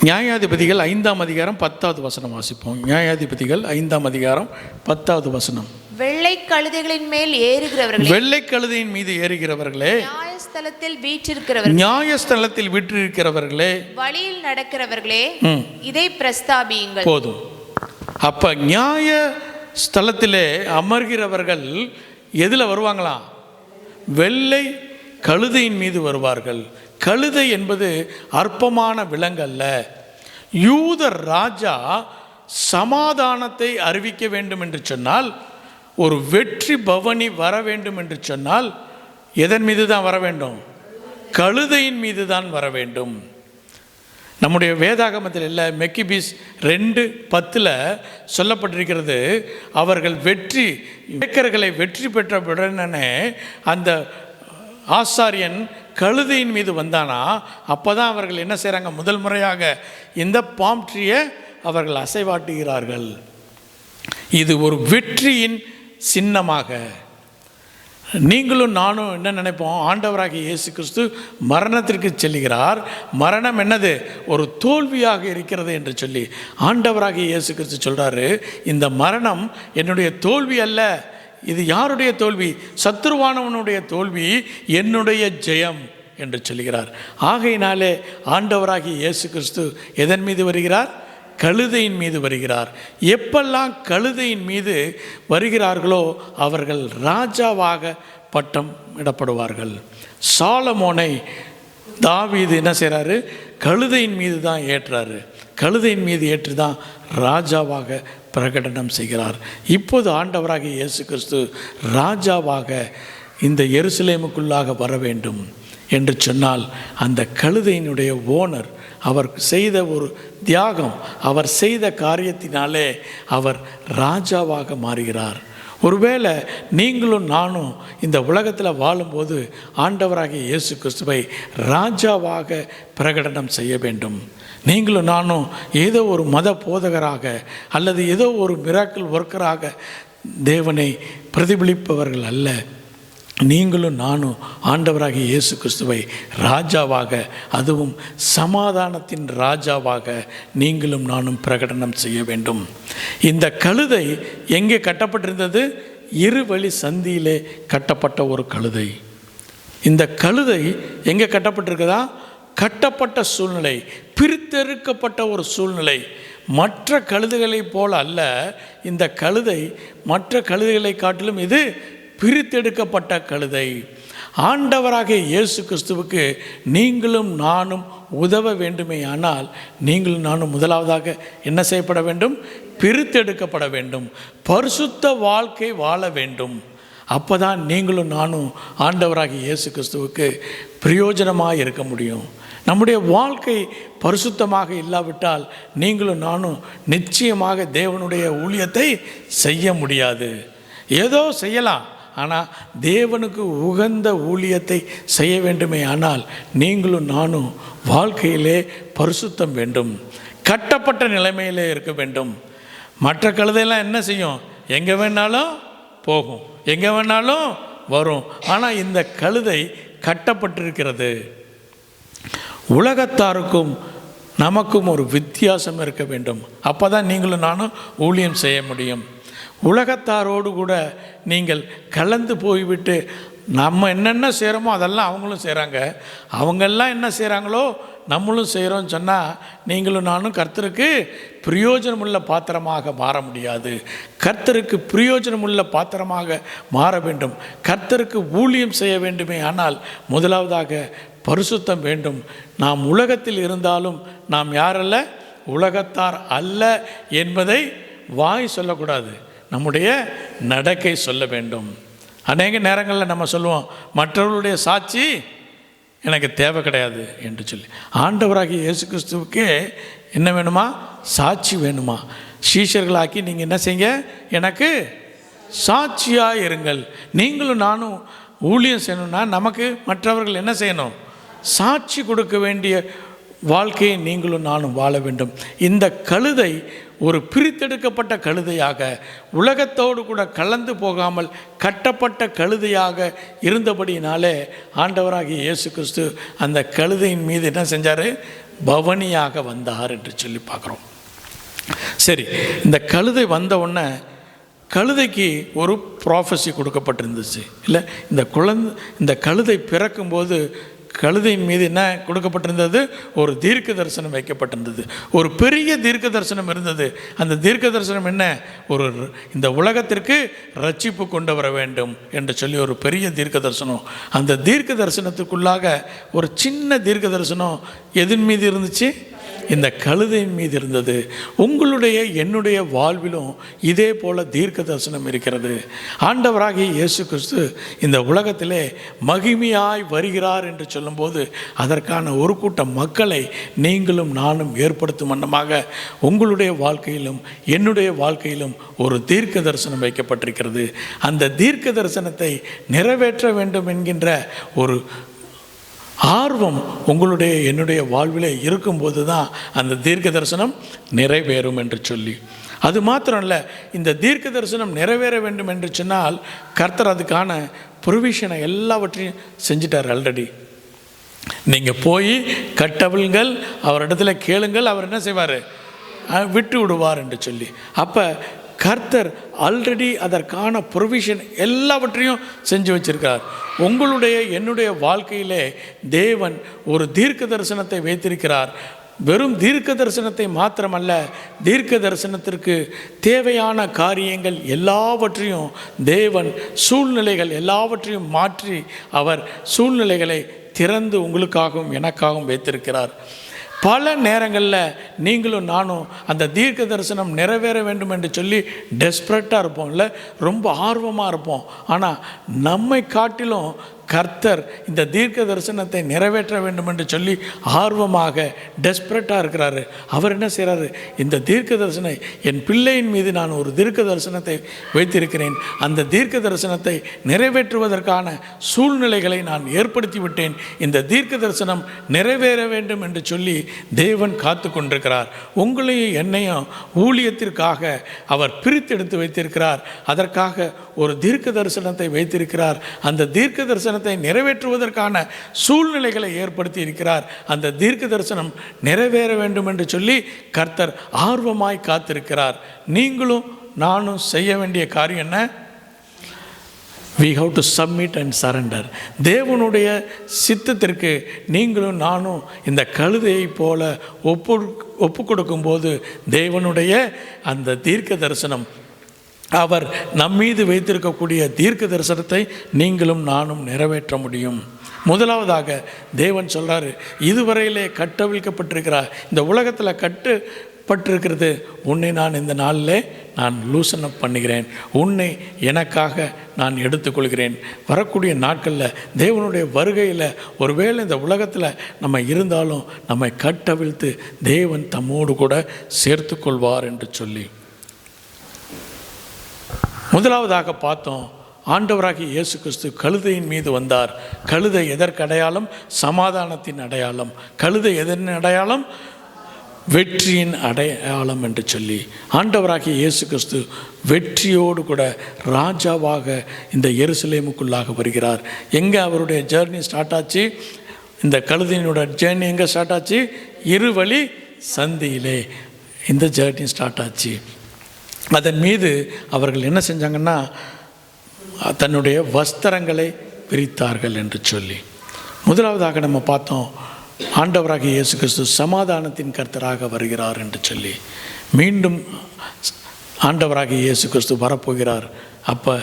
நியாயாதிபதிகள் 5ஆம் அதிகாரம் 10வது வசனம் வாசிப்போம். நியாயாதிபதிகள் 5ஆம் அதிகாரம் 10வது வசனம். வெள்ளை கழுதைகளின் மேல் ஏறுகிறவர்களே, வெள்ளை கழுதையின் மீது ஏறுகிறவர்களே, நியாயஸ்தலத்தில் வீற்றிருக்கிறவர்களே, நியாயஸ்தலத்தில் வீற்றிருக்கிறவர்களே, வழியில் நடக்கிறவர்களே, இதை பிரஸ்தாபியுங்கள். போதும். அப்ப நியாய ஸ்தலத்திலே அமர்கிறவர்கள் எதில் வருவாங்களாம்? வெள்ளை கழுதையின் மீது வருவார்கள். கழுதை என்பது அற்பமான விலங்கல்ல. யூத ராஜா சமாதானத்தை அறிவிக்க வேண்டும் என்று சொன்னால், ஒரு வெற்றி பவனி வர வேண்டும் என்று சொன்னால் எதன் மீது தான் வர வேண்டும்? கழுதையின் மீது தான் வர வேண்டும். நம்முடைய வேதாகமத்தில் இல்லை, மெக்கிபீஸ் 2:10 சொல்லப்பட்டிருக்கிறது, அவர்கள் வேக்கர்களை வெற்றி பெற்ற உடனே அந்த ஆசாரியன் கழுதையின் மீது வந்தானா, அப்போ தான் அவர்கள் என்ன செய்கிறாங்க, முதல் முறையாக இந்த பாம் ட்ரீயை அவர்கள் அசைவாட்டுகிறார்கள். இது ஒரு வெற்றியின் சின்னமாக. நீங்களும் நானும் என்ன நினைப்போம், ஆண்டவராகிய இயேசு கிறிஸ்து மரணத்திற்கு செல்கிறார், மரணம் என்னது, ஒரு தோல்வியாக இருக்கிறது என்று சொல்லி ஆண்டவராகிய இயேசு கிறிஸ்து சொல்கிறாரு, இந்த மரணம் என்னுடைய தோல்வி அல்ல, இது யாருடைய தோல்வி? சத்துருவானவனுடைய தோல்வி, என்னுடைய ஜெயம் என்று சொல்கிறார். ஆகையினாலே ஆண்டவராகிய இயேசு கிறிஸ்து எதன் மீது வருகிறார்? கழுதையின் மீது வருகிறார். எப்பெல்லாம் கழுதையின் மீது வருகிறார்களோ அவர்கள் ராஜாவாக பட்டம் இடப்படுவார்கள். சாலமோனை தாவீது என்ன செய்கிறாரு? கழுதையின் மீது தான் ஏற்றாரு. கழுதையின் மீது ஏற்று தான் ராஜாவாக பிரகடனம் செய்கிறார். இப்போது ஆண்டவராகிய இயேசு கிறிஸ்து ராஜாவாக இந்த எருசலேமுக்குள்ளாக வர வேண்டும் என்று சொன்னால், அந்த கழுதையினுடைய ஓனர் அவர் செய்த ஒரு தியாகம், அவர் செய்த காரியத்தினாலே அவர் ராஜாவாக மாறுகிறார். ஒருவேளை நீங்களும் நானும் இந்த உலகத்தில் வாழும்போது ஆண்டவராகிய இயேசு கிறிஸ்துவை ராஜாவாக பிரகடனம் செய்ய வேண்டும். நீங்களும் நானும் ஏதோ ஒரு மத போதகராக அல்லது ஏதோ ஒரு மிராக்கிள் ஒர்க்கராக தேவனை பிரதிபலிப்பவர்கள் அல்ல. நீங்களும் நானும் ஆண்டவராகிய இயேசு கிறிஸ்துவை ராஜாவாக, அதுவும் சமாதானத்தின் ராஜாவாக நீங்களும் நானும் பிரகடனம் செய்ய வேண்டும். இந்த கழுதை எங்கே கட்டப்பட்டிருந்தது? இருவழி சந்தியிலே கட்டப்பட்ட ஒரு கழுதை. இந்த கழுதை எங்கே கட்டப்பட்டிருக்குதா? கட்டப்பட்ட சூழ்நிலை, பிரித்தெடுக்கப்பட்ட ஒரு சூழ்நிலை. மற்ற கழுதைகளைப் போல அல்ல இந்த கழுதை, மற்ற கழுதைகளை காட்டிலும் இது பிரித்தெடுக்கப்பட்ட கழுதை. ஆண்டவராகிய இயேசு கிறிஸ்துவுக்கு நீங்களும் நானும் உதவ வேண்டுமே ஆனால் நீங்களும் நானும் முதலாவதாக என்ன செய்யப்பட வேண்டும்? பிரித்தெடுக்கப்பட வேண்டும். பரிசுத்த வாழ்க்கை வாழ வேண்டும். அப்போ தான் நீங்களும் நானும் ஆண்டவராகிய இயேசு கிறிஸ்துவுக்கு பிரயோஜனமாக இருக்க முடியும். நம்முடைய வாழ்க்கை பரிசுத்தமாக இல்லாவிட்டால் நீங்களும் நானும் நிச்சயமாக தேவனுடைய ஊழியத்தை செய்ய முடியாது. ஏதோ செய்யலாம், ஆனால் தேவனுக்கு உகந்த ஊழியத்தை செய்ய வேண்டுமே ஆனால் நீங்களும் நானும் வாழ்க்கையிலே பரிசுத்தம் வேண்டும், கட்டப்பட்ட நிலைமையிலே இருக்க வேண்டும். மற்ற கழுதையெல்லாம் என்ன செய்யும்? எங்கே வேணாலும் போகும், எங்கே வேணாலும் வரும். ஆனால் இந்த கழுதை கட்டப்பட்டிருக்கிறது. உலகத்தாருக்கும் நமக்கும் ஒரு வித்தியாசம் இருக்க வேண்டும். அப்போ தான் நீங்களும் நானும் ஊழியம் செய்ய முடியும். உலகத்தாரோடு கூட நீங்கள் கலந்து போய்விட்டு நம்ம என்னென்ன செய்கிறோமோ அதெல்லாம் அவங்களும் செய்கிறாங்க, அவங்கெல்லாம் என்ன செய்கிறாங்களோ நம்மளும் செய்கிறோன்னு சொன்னால் நீங்களும் நானும் கர்த்தருக்கு பிரயோஜனமுள்ள பாத்திரமாக மாற முடியாது. கர்த்தருக்கு பிரயோஜனமுள்ள பாத்திரமாக மாற வேண்டும். கர்த்தருக்கு ஊழியம் செய்ய வேண்டுமே ஆனால் முதலாவதாக பரிசுத்தம் வேண்டும். நாம் உலகத்தில் இருந்தாலும் நாம் யாரல்ல, உலகத்தார் அல்ல என்பதை வாய் சொல்லக்கூடாது, நம்முடைய நடக்கை சொல்ல வேண்டும். அநேக நேரங்களில் நம்ம சொல்லுவோம், மற்றவர்களுடைய சாட்சி எனக்கு தேவை கிடையாது என்று சொல்லி. ஆண்டவராகிய இயேசு கிறிஸ்துவுக்கே என்ன வேணுமா? சாட்சி வேணுமா? சீஷர்களாக்கி நீங்கள் என்ன செய்யுங்க, எனக்கு சாட்சியாக இருங்கள். நீங்களும் நானும் ஊழியம் செய்யணும்னா நமக்கு மற்றவர்கள் என்ன செய்யணும்? சாட்சி கொடுக்க வேண்டிய வாழ்க்கையை நீங்களும் நானும் வாழ வேண்டும். இந்த கழுதை ஒரு பிரித்தெடுக்கப்பட்ட கழுதையாக, உலகத்தோடு கூட கலந்து போகாமல் கட்டப்பட்ட கழுதையாக இருந்தபடியினாலே ஆண்டவராகிய இயேசு கிறிஸ்து அந்த கழுதையின் மீது என்ன செஞ்சார்? பவனியாக வந்தார் என்று சொல்லி பார்க்குறோம். சரி, இந்த கழுதை வந்த உடனே கழுதைக்கு ஒரு ப்ராஃபஸி கொடுக்கப்பட்டிருந்துச்சு இல்லை? இந்த கழுதை பிறக்கும்போது கழுதையின் மீது என்ன கொடுக்கப்பட்டிருந்தது? ஒரு தீர்க்க தரிசனம் வைக்கப்பட்டிருந்தது. ஒரு பெரிய தீர்க்க தரிசனம் இருந்தது. அந்த தீர்க்க தரிசனம் என்ன? இந்த உலகத்திற்கு ரட்சிப்பு கொண்டு வர வேண்டும் என்று சொல்லி ஒரு பெரிய தீர்க்க தரிசனம். அந்த தீர்க்க தரிசனத்துக்குள்ளாக ஒரு சின்ன தீர்க்க தரிசனம் எதன் மீது இருந்துச்சு? இந்த கழுதையின் மீது இருந்தது. உங்களுடைய என்னுடைய வாழ்விலும் இதே போல தீர்க்க தரிசனம் இருக்கிறது. ஆண்டவராகிய இயேசு கிறிஸ்து இந்த உலகத்திலே மகிமையாய் வருகிறார் என்று சொல்லும்போது அதற்கான ஒரு கூட்ட மக்களை நீங்களும் நானும் ஏற்படுத்தும் வண்ணமாக உங்களுடைய வாழ்க்கையிலும் என்னுடைய வாழ்க்கையிலும் ஒரு தீர்க்க தரிசனம் வைக்கப்பட்டிருக்கிறது. அந்த தீர்க்க தரிசனத்தை நிறைவேற்ற வேண்டும் என்கின்ற ஒரு ஆர்வம் உங்களுடைய என்னுடைய வாழ்விலே இருக்கும்போது தான் அந்த தீர்க்க தரிசனம் நிறைவேறும் என்று சொல்லி, அது மாத்திரம் இல்லை, இந்த தீர்க்க தரிசனம் நிறைவேற வேண்டும் என்று சொன்னால் கர்த்தர் அதுக்கான ப்ரொவிஷனை எல்லாவற்றையும் செஞ்சிட்டார் ஆல்ரெடி. நீங்கள் போய் கட்டவிழ்கள், அவரிடத்துல கேளுங்கள், அவர் என்ன செய்வார்? விட்டு விடுவார் என்று சொல்லி. அப்போ கர்த்தர் ஆல்ரெடி அதற்கான ப்ரொவிஷன் எல்லாவற்றையும் செஞ்சு வச்சிருக்கார். உங்களுடைய என்னுடைய வாழ்க்கையிலே தேவன் ஒரு தீர்க்க தரிசனத்தை வைத்திருக்கிறார். வெறும் தீர்க்க தரிசனத்தை மாத்திரமல்ல, தீர்க்க தரிசனத்திற்கு தேவையான காரியங்கள் எல்லாவற்றையும் தேவன் சூழ்நிலைகள் எல்லாவற்றையும் மாற்றி அவர் சூழ்நிலைகளை திறந்து உங்களுக்காகவும் எனக்காகவும் வைத்திருக்கிறார். பல நேரங்களில் நீங்களும் நானும் அந்த தீர்க்க தரிசனம் நிறைவேற வேண்டும் என்று சொல்லி டெஸ்பரேட்டாக இருப்போம், இல்லை ரொம்ப ஆர்வமாக இருப்போம். ஆனால் நம்மை காட்டிலும் கர்த்தர் இந்த தீர்க்க தரிசனத்தை நிறைவேற்ற வேண்டும் என்று சொல்லி ஆர்வமாக டெஸ்பரேட்டாக இருக்கிறாரு. அவர் என்ன செய்கிறாரு? இந்த தீர்க்க தரிசனம் என் பிள்ளையின் மீது நான் ஒரு தீர்க்க தரிசனத்தை வைத்திருக்கிறேன், அந்த தீர்க்க தரிசனத்தை நிறைவேற்றுவதற்கான சூழ்நிலைகளை நான் ஏற்படுத்தி விட்டேன், இந்த தீர்க்க தரிசனம் நிறைவேற வேண்டும் என்று சொல்லி தேவன் காத்து கொண்டிருக்கிறார். உங்களையும் என்னையும் ஊழியத்திற்காக அவர் பிரித்தெடுத்து வைத்திருக்கிறார். அதற்காக ஒரு தீர்க்க தரிசனத்தை வைத்திருக்கிறார். அந்த தீர்க்க தரிசனத்தை நிறைவேற்றுவதற்கான சூழ்நிலைகளை ஏற்படுத்தி இருக்கிறார். அந்த தீர்க்க தரிசனம் நிறைவேற வேண்டும் என்று சொல்லி கர்த்தர் ஆர்வமாய் காத்திருக்கிறார். நீங்களும் நானும் செய்ய வேண்டிய காரியம் என்ன? We have to submit and surrender. தேவனுடைய சித்தத்திற்கு நீங்களும் நானும் இந்த கழுதையை போல ஒப்பு கொடுக்கும்போது தேவனுடைய அந்த தீர்க்க தரிசனம், அவர் நம்மீது வைத்திருக்கக்கூடிய தீர்க்க தரிசனத்தை நீங்களும் நானும் நிறைவேற்ற முடியும். முதலாவதாக தேவன் சொல்கிறாரு, இதுவரையிலே கட்டவிழ்க்கப்பட்டிருக்கிறார், இந்த உலகத்தில் கட்டுப்பட்டிருக்கிறது, உன்னை நான் இந்த நாளில் நான் லூசன் அப் பண்ணுகிறேன், உன்னை எனக்காக நான் எடுத்துக்கொள்கிறேன். வரக்கூடிய நாட்களில் தேவனுடைய வருகையில் ஒருவேளை இந்த உலகத்தில் நம்ம இருந்தாலும் நம்மை கட்டவிழ்த்து தேவன் தம்மோடு கூட சேர்த்து கொள்வார் என்று சொல்லி முதலாவதாக பார்த்தோம். ஆண்டவராகிய இயேசு கிறிஸ்து கழுதையின் மீது வந்தார். கழுதை எதற்கு அடையாளம்? சமாதானத்தின் அடையாளம். கழுதை எதன் அடையாளம்? வெற்றியின் அடையாளம் என்று சொல்லி ஆண்டவராகிய இயேசு கிறிஸ்து வெற்றியோடு கூட ராஜாவாக இந்த எருசலேமுக்குள்ளாக வருகிறார். எங்கே அவருடைய ஜேர்னி ஸ்டார்ட் ஆச்சு? இந்த கழுதையினோட ஜேர்னி எங்கே ஸ்டார்ட் ஆச்சு? இருவழி சந்தியிலே இந்த ஜேர்னி ஸ்டார்ட் ஆச்சு. அதன் மீது அவர்கள் என்ன செஞ்சாங்கன்னா தன்னுடைய வஸ்திரங்களை பிரித்தார்கள் என்று சொல்லி. முதலாவதாக நம்ம பார்த்தோம், ஆண்டவராகிய இயேசு கிறிஸ்து சமாதானத்தின் கர்த்தராக வருகிறார் என்று சொல்லி. மீண்டும் ஆண்டவராகிய இயேசு கிறிஸ்து வரப்போகிறார். அப்போ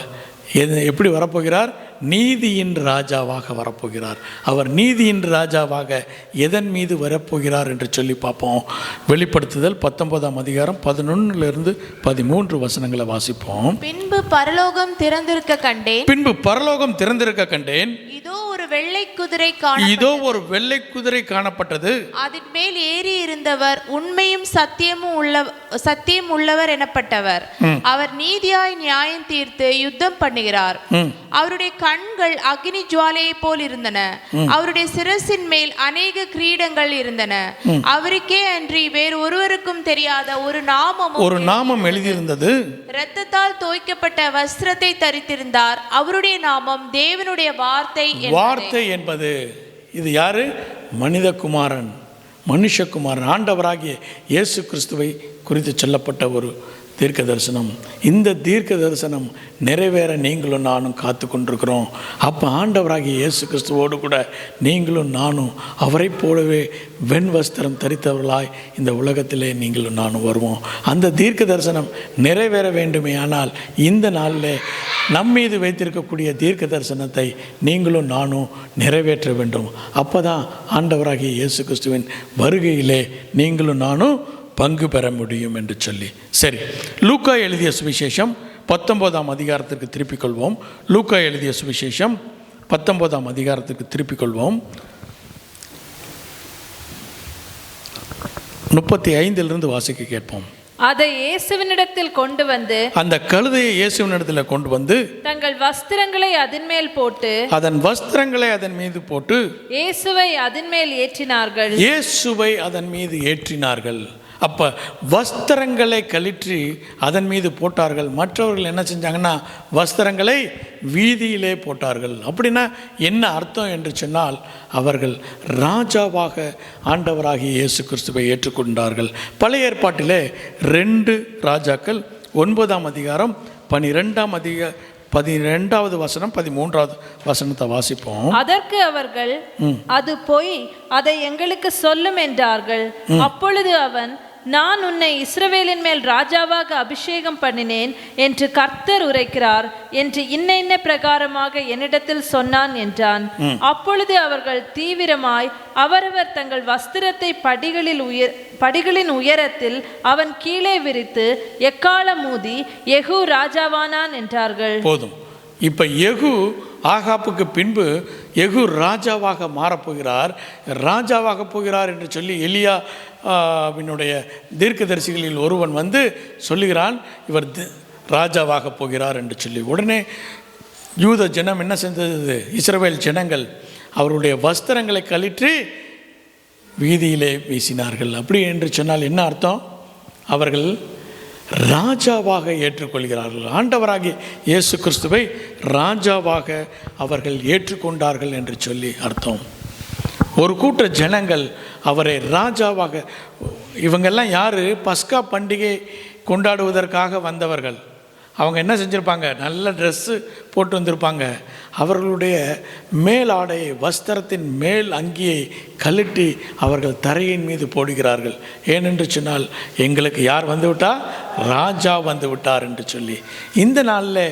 எப்படி வரப்போகிறார்? நீதியின் ராஜாவாக வரப்போகிறார். அவர் நீதியின் ராஜாவாக எதன் மீது வரப்போகிறார் என்று சொல்லி பார்ப்போம். வெளிப்படுத்துதல் 19ஆம் அதிகாரம் 11 to 13 வசனங்களை வாசிப்போம். பின்பு பரலோகம் திறந்திருக்க கண்டேன். இதோ ஒரு வெள்ளை குதிரை காணப்பட்டது. அதன் மேல் ஏறி இருந்தவர் உண்மையும் சத்தியம் உள்ளவர் எனப்பட்டவர். அவர் நீதியாய் நியாயம் தீர்த்து யுத்தம் பண்ணுகிறார். அவருடைய கண்கள் அக்னி ஜுவாலையை போல் இருந்தன. அவருடைய சிரசின் மேல் அநேக கிரீடங்கள் இருந்தன. அவருக்கே அன்றி வேறு ஒருவருக்கும் தெரியாத ஒரு நாமம் எழுதியிருந்தது. இரத்தத்தால் தோய்க்கப்பட்ட வஸ்திரத்தை தரித்திருந்தார். அவருடைய நாமம் தேவனுடைய வார்த்தை என்பது. இது யாரு? மனுஷகுமாரன் ஆண்டவராகிய இயேசு கிறிஸ்துவை குறித்து சொல்லப்பட்ட ஒரு தீர்க்க தரிசனம். இந்த தீர்க்க தரிசனம் நிறைவேற நீங்களும் நானும் காத்து கொண்டிருக்கிறோம். அப்போ ஆண்டவராகிய இயேசு கிறிஸ்துவோடு கூட நீங்களும் நானும் அவரை போலவே வெண் வஸ்திரம் தரித்தவர்களாய் இந்த உலகத்திலே நீங்களும் நானும் வருவோம். அந்த தீர்க்க தரிசனம் நிறைவேற வேண்டுமே. ஆனால் இந்த நாளில் நம்மீது வைத்திருக்கக்கூடிய தீர்க்க தரிசனத்தை நீங்களும் நானும் நிறைவேற்ற வேண்டும். அப்போ தான் ஆண்டவராகிய இயேசு கிறிஸ்துவின் வருகையிலே நீங்களும் நானும் பங்கு பெற முடியும் என்று சொல்லி. சரி, லூக்கா எழுதிய சுவிசேஷம் 19ஆம் அதிகாரத்திற்கு திருப்பிக் கொள்வோம். லூக்கா எழுதிய சுவிசேஷம் 19ஆம் அதிகாரத்திற்கு திருப்பிக் கொள்வோம். 35 வாசிக்க கேட்போம். அதை இயேசுவினிடத்தில் கொண்டு வந்து, அந்த கழுதையை இயேசுவினிடத்தில் கொண்டு வந்து தங்கள் வஸ்திரங்களை அதன் மேல் போட்டு, அதன் வஸ்திரங்களை அதன் மீது போட்டு இயேசுவை அதன் மேல் ஏற்றினார்கள். அப்போ வஸ்திரங்களை கழற்றி அதன் மீது போட்டார்கள். மற்றவர்கள் என்ன செஞ்சாங்கன்னா வஸ்திரங்களை வீதியிலே போட்டார்கள். அப்படின்னா என்ன அர்த்தம் என்று சொன்னால், அவர்கள் ராஜாவாக ஆண்டவராகிய இயேசு கிறிஸ்துவை ஏற்றுக்கொண்டார்கள். பழைய ஏற்பாட்டிலே 2 ராஜாக்கள் 9ஆம் அதிகாரம் 12வது வசனம் 13வது வசனத்தை வாசிப்போம். அதற்கு அவர்கள், அது பொய், அதை எங்களுக்கு சொல்லும் என்றார்கள். அப்பொழுது அவன், நான் உன்னை இஸ்ரவேலின் மேல் ராஜாவாக அபிஷேகம் பண்ணினேன் என்று கர்த்தர் உரைக்கிறார் என்று இன்ன பிரகாரமாக என்னிடத்தில் சொன்னான் என்றான். அப்பொழுது அவர்கள் தீவிரமாய் அவரவர் தங்கள் வஸ்திரத்தை படிகளின் உயரத்தில் அவன் கீழே விரித்து எக்காளம் ஊதி யெகூ ராஜாவானான் என்றார்கள். போதும். இப்போ யெகூ ஆகாப்புக்கு பின்பு யெகூ ராஜாவாக மாறப்போகிறார். ராஜாவாக போகிறார் என்று சொல்லி எலியாவினுடைய தீர்க்கதரிசிகளில் ஒருவன் வந்து சொல்லுகிறான், இவர் ராஜாவாக போகிறார் என்று சொல்லி. உடனே யூத ஜனம் என்ன செஞ்சது? இஸ்ரவேல் ஜனங்கள் அவருடைய வஸ்திரங்களை கழற்றி வீதியிலே வீசினார்கள். அப்படி என்று சொன்னால் என்ன அர்த்தம்? அவர்கள் ராஜாவாக ஏற்றுக்கொள்கிறார்கள். ஆண்டவராகிய இயேசு கிறிஸ்துவை ராஜாவாக அவர்கள் ஏற்றுக்கொண்டார்கள் என்று சொல்லி அர்த்தம். ஒரு கூட்ட ஜனங்கள் அவரை ராஜாவாக, இவங்கெல்லாம் யார்? பஸ்கா பண்டிகை கொண்டாடுவதற்காக வந்தவர்கள். அவங்க என்ன செஞ்சுருப்பாங்க? நல்ல ட்ரெஸ்ஸு போட்டு வந்திருப்பாங்க. அவர்களுடைய மேலாடையை, வஸ்திரத்தின் மேல் அங்கியை கழட்டி அவர்கள் தரையின் மீது போடுகிறார்கள். ஏனென்று சொன்னால், எங்களுக்கு யார் வந்து விட்டார்? ராஜா வந்து விட்டார் என்று சொல்லி. இந்த நாளில்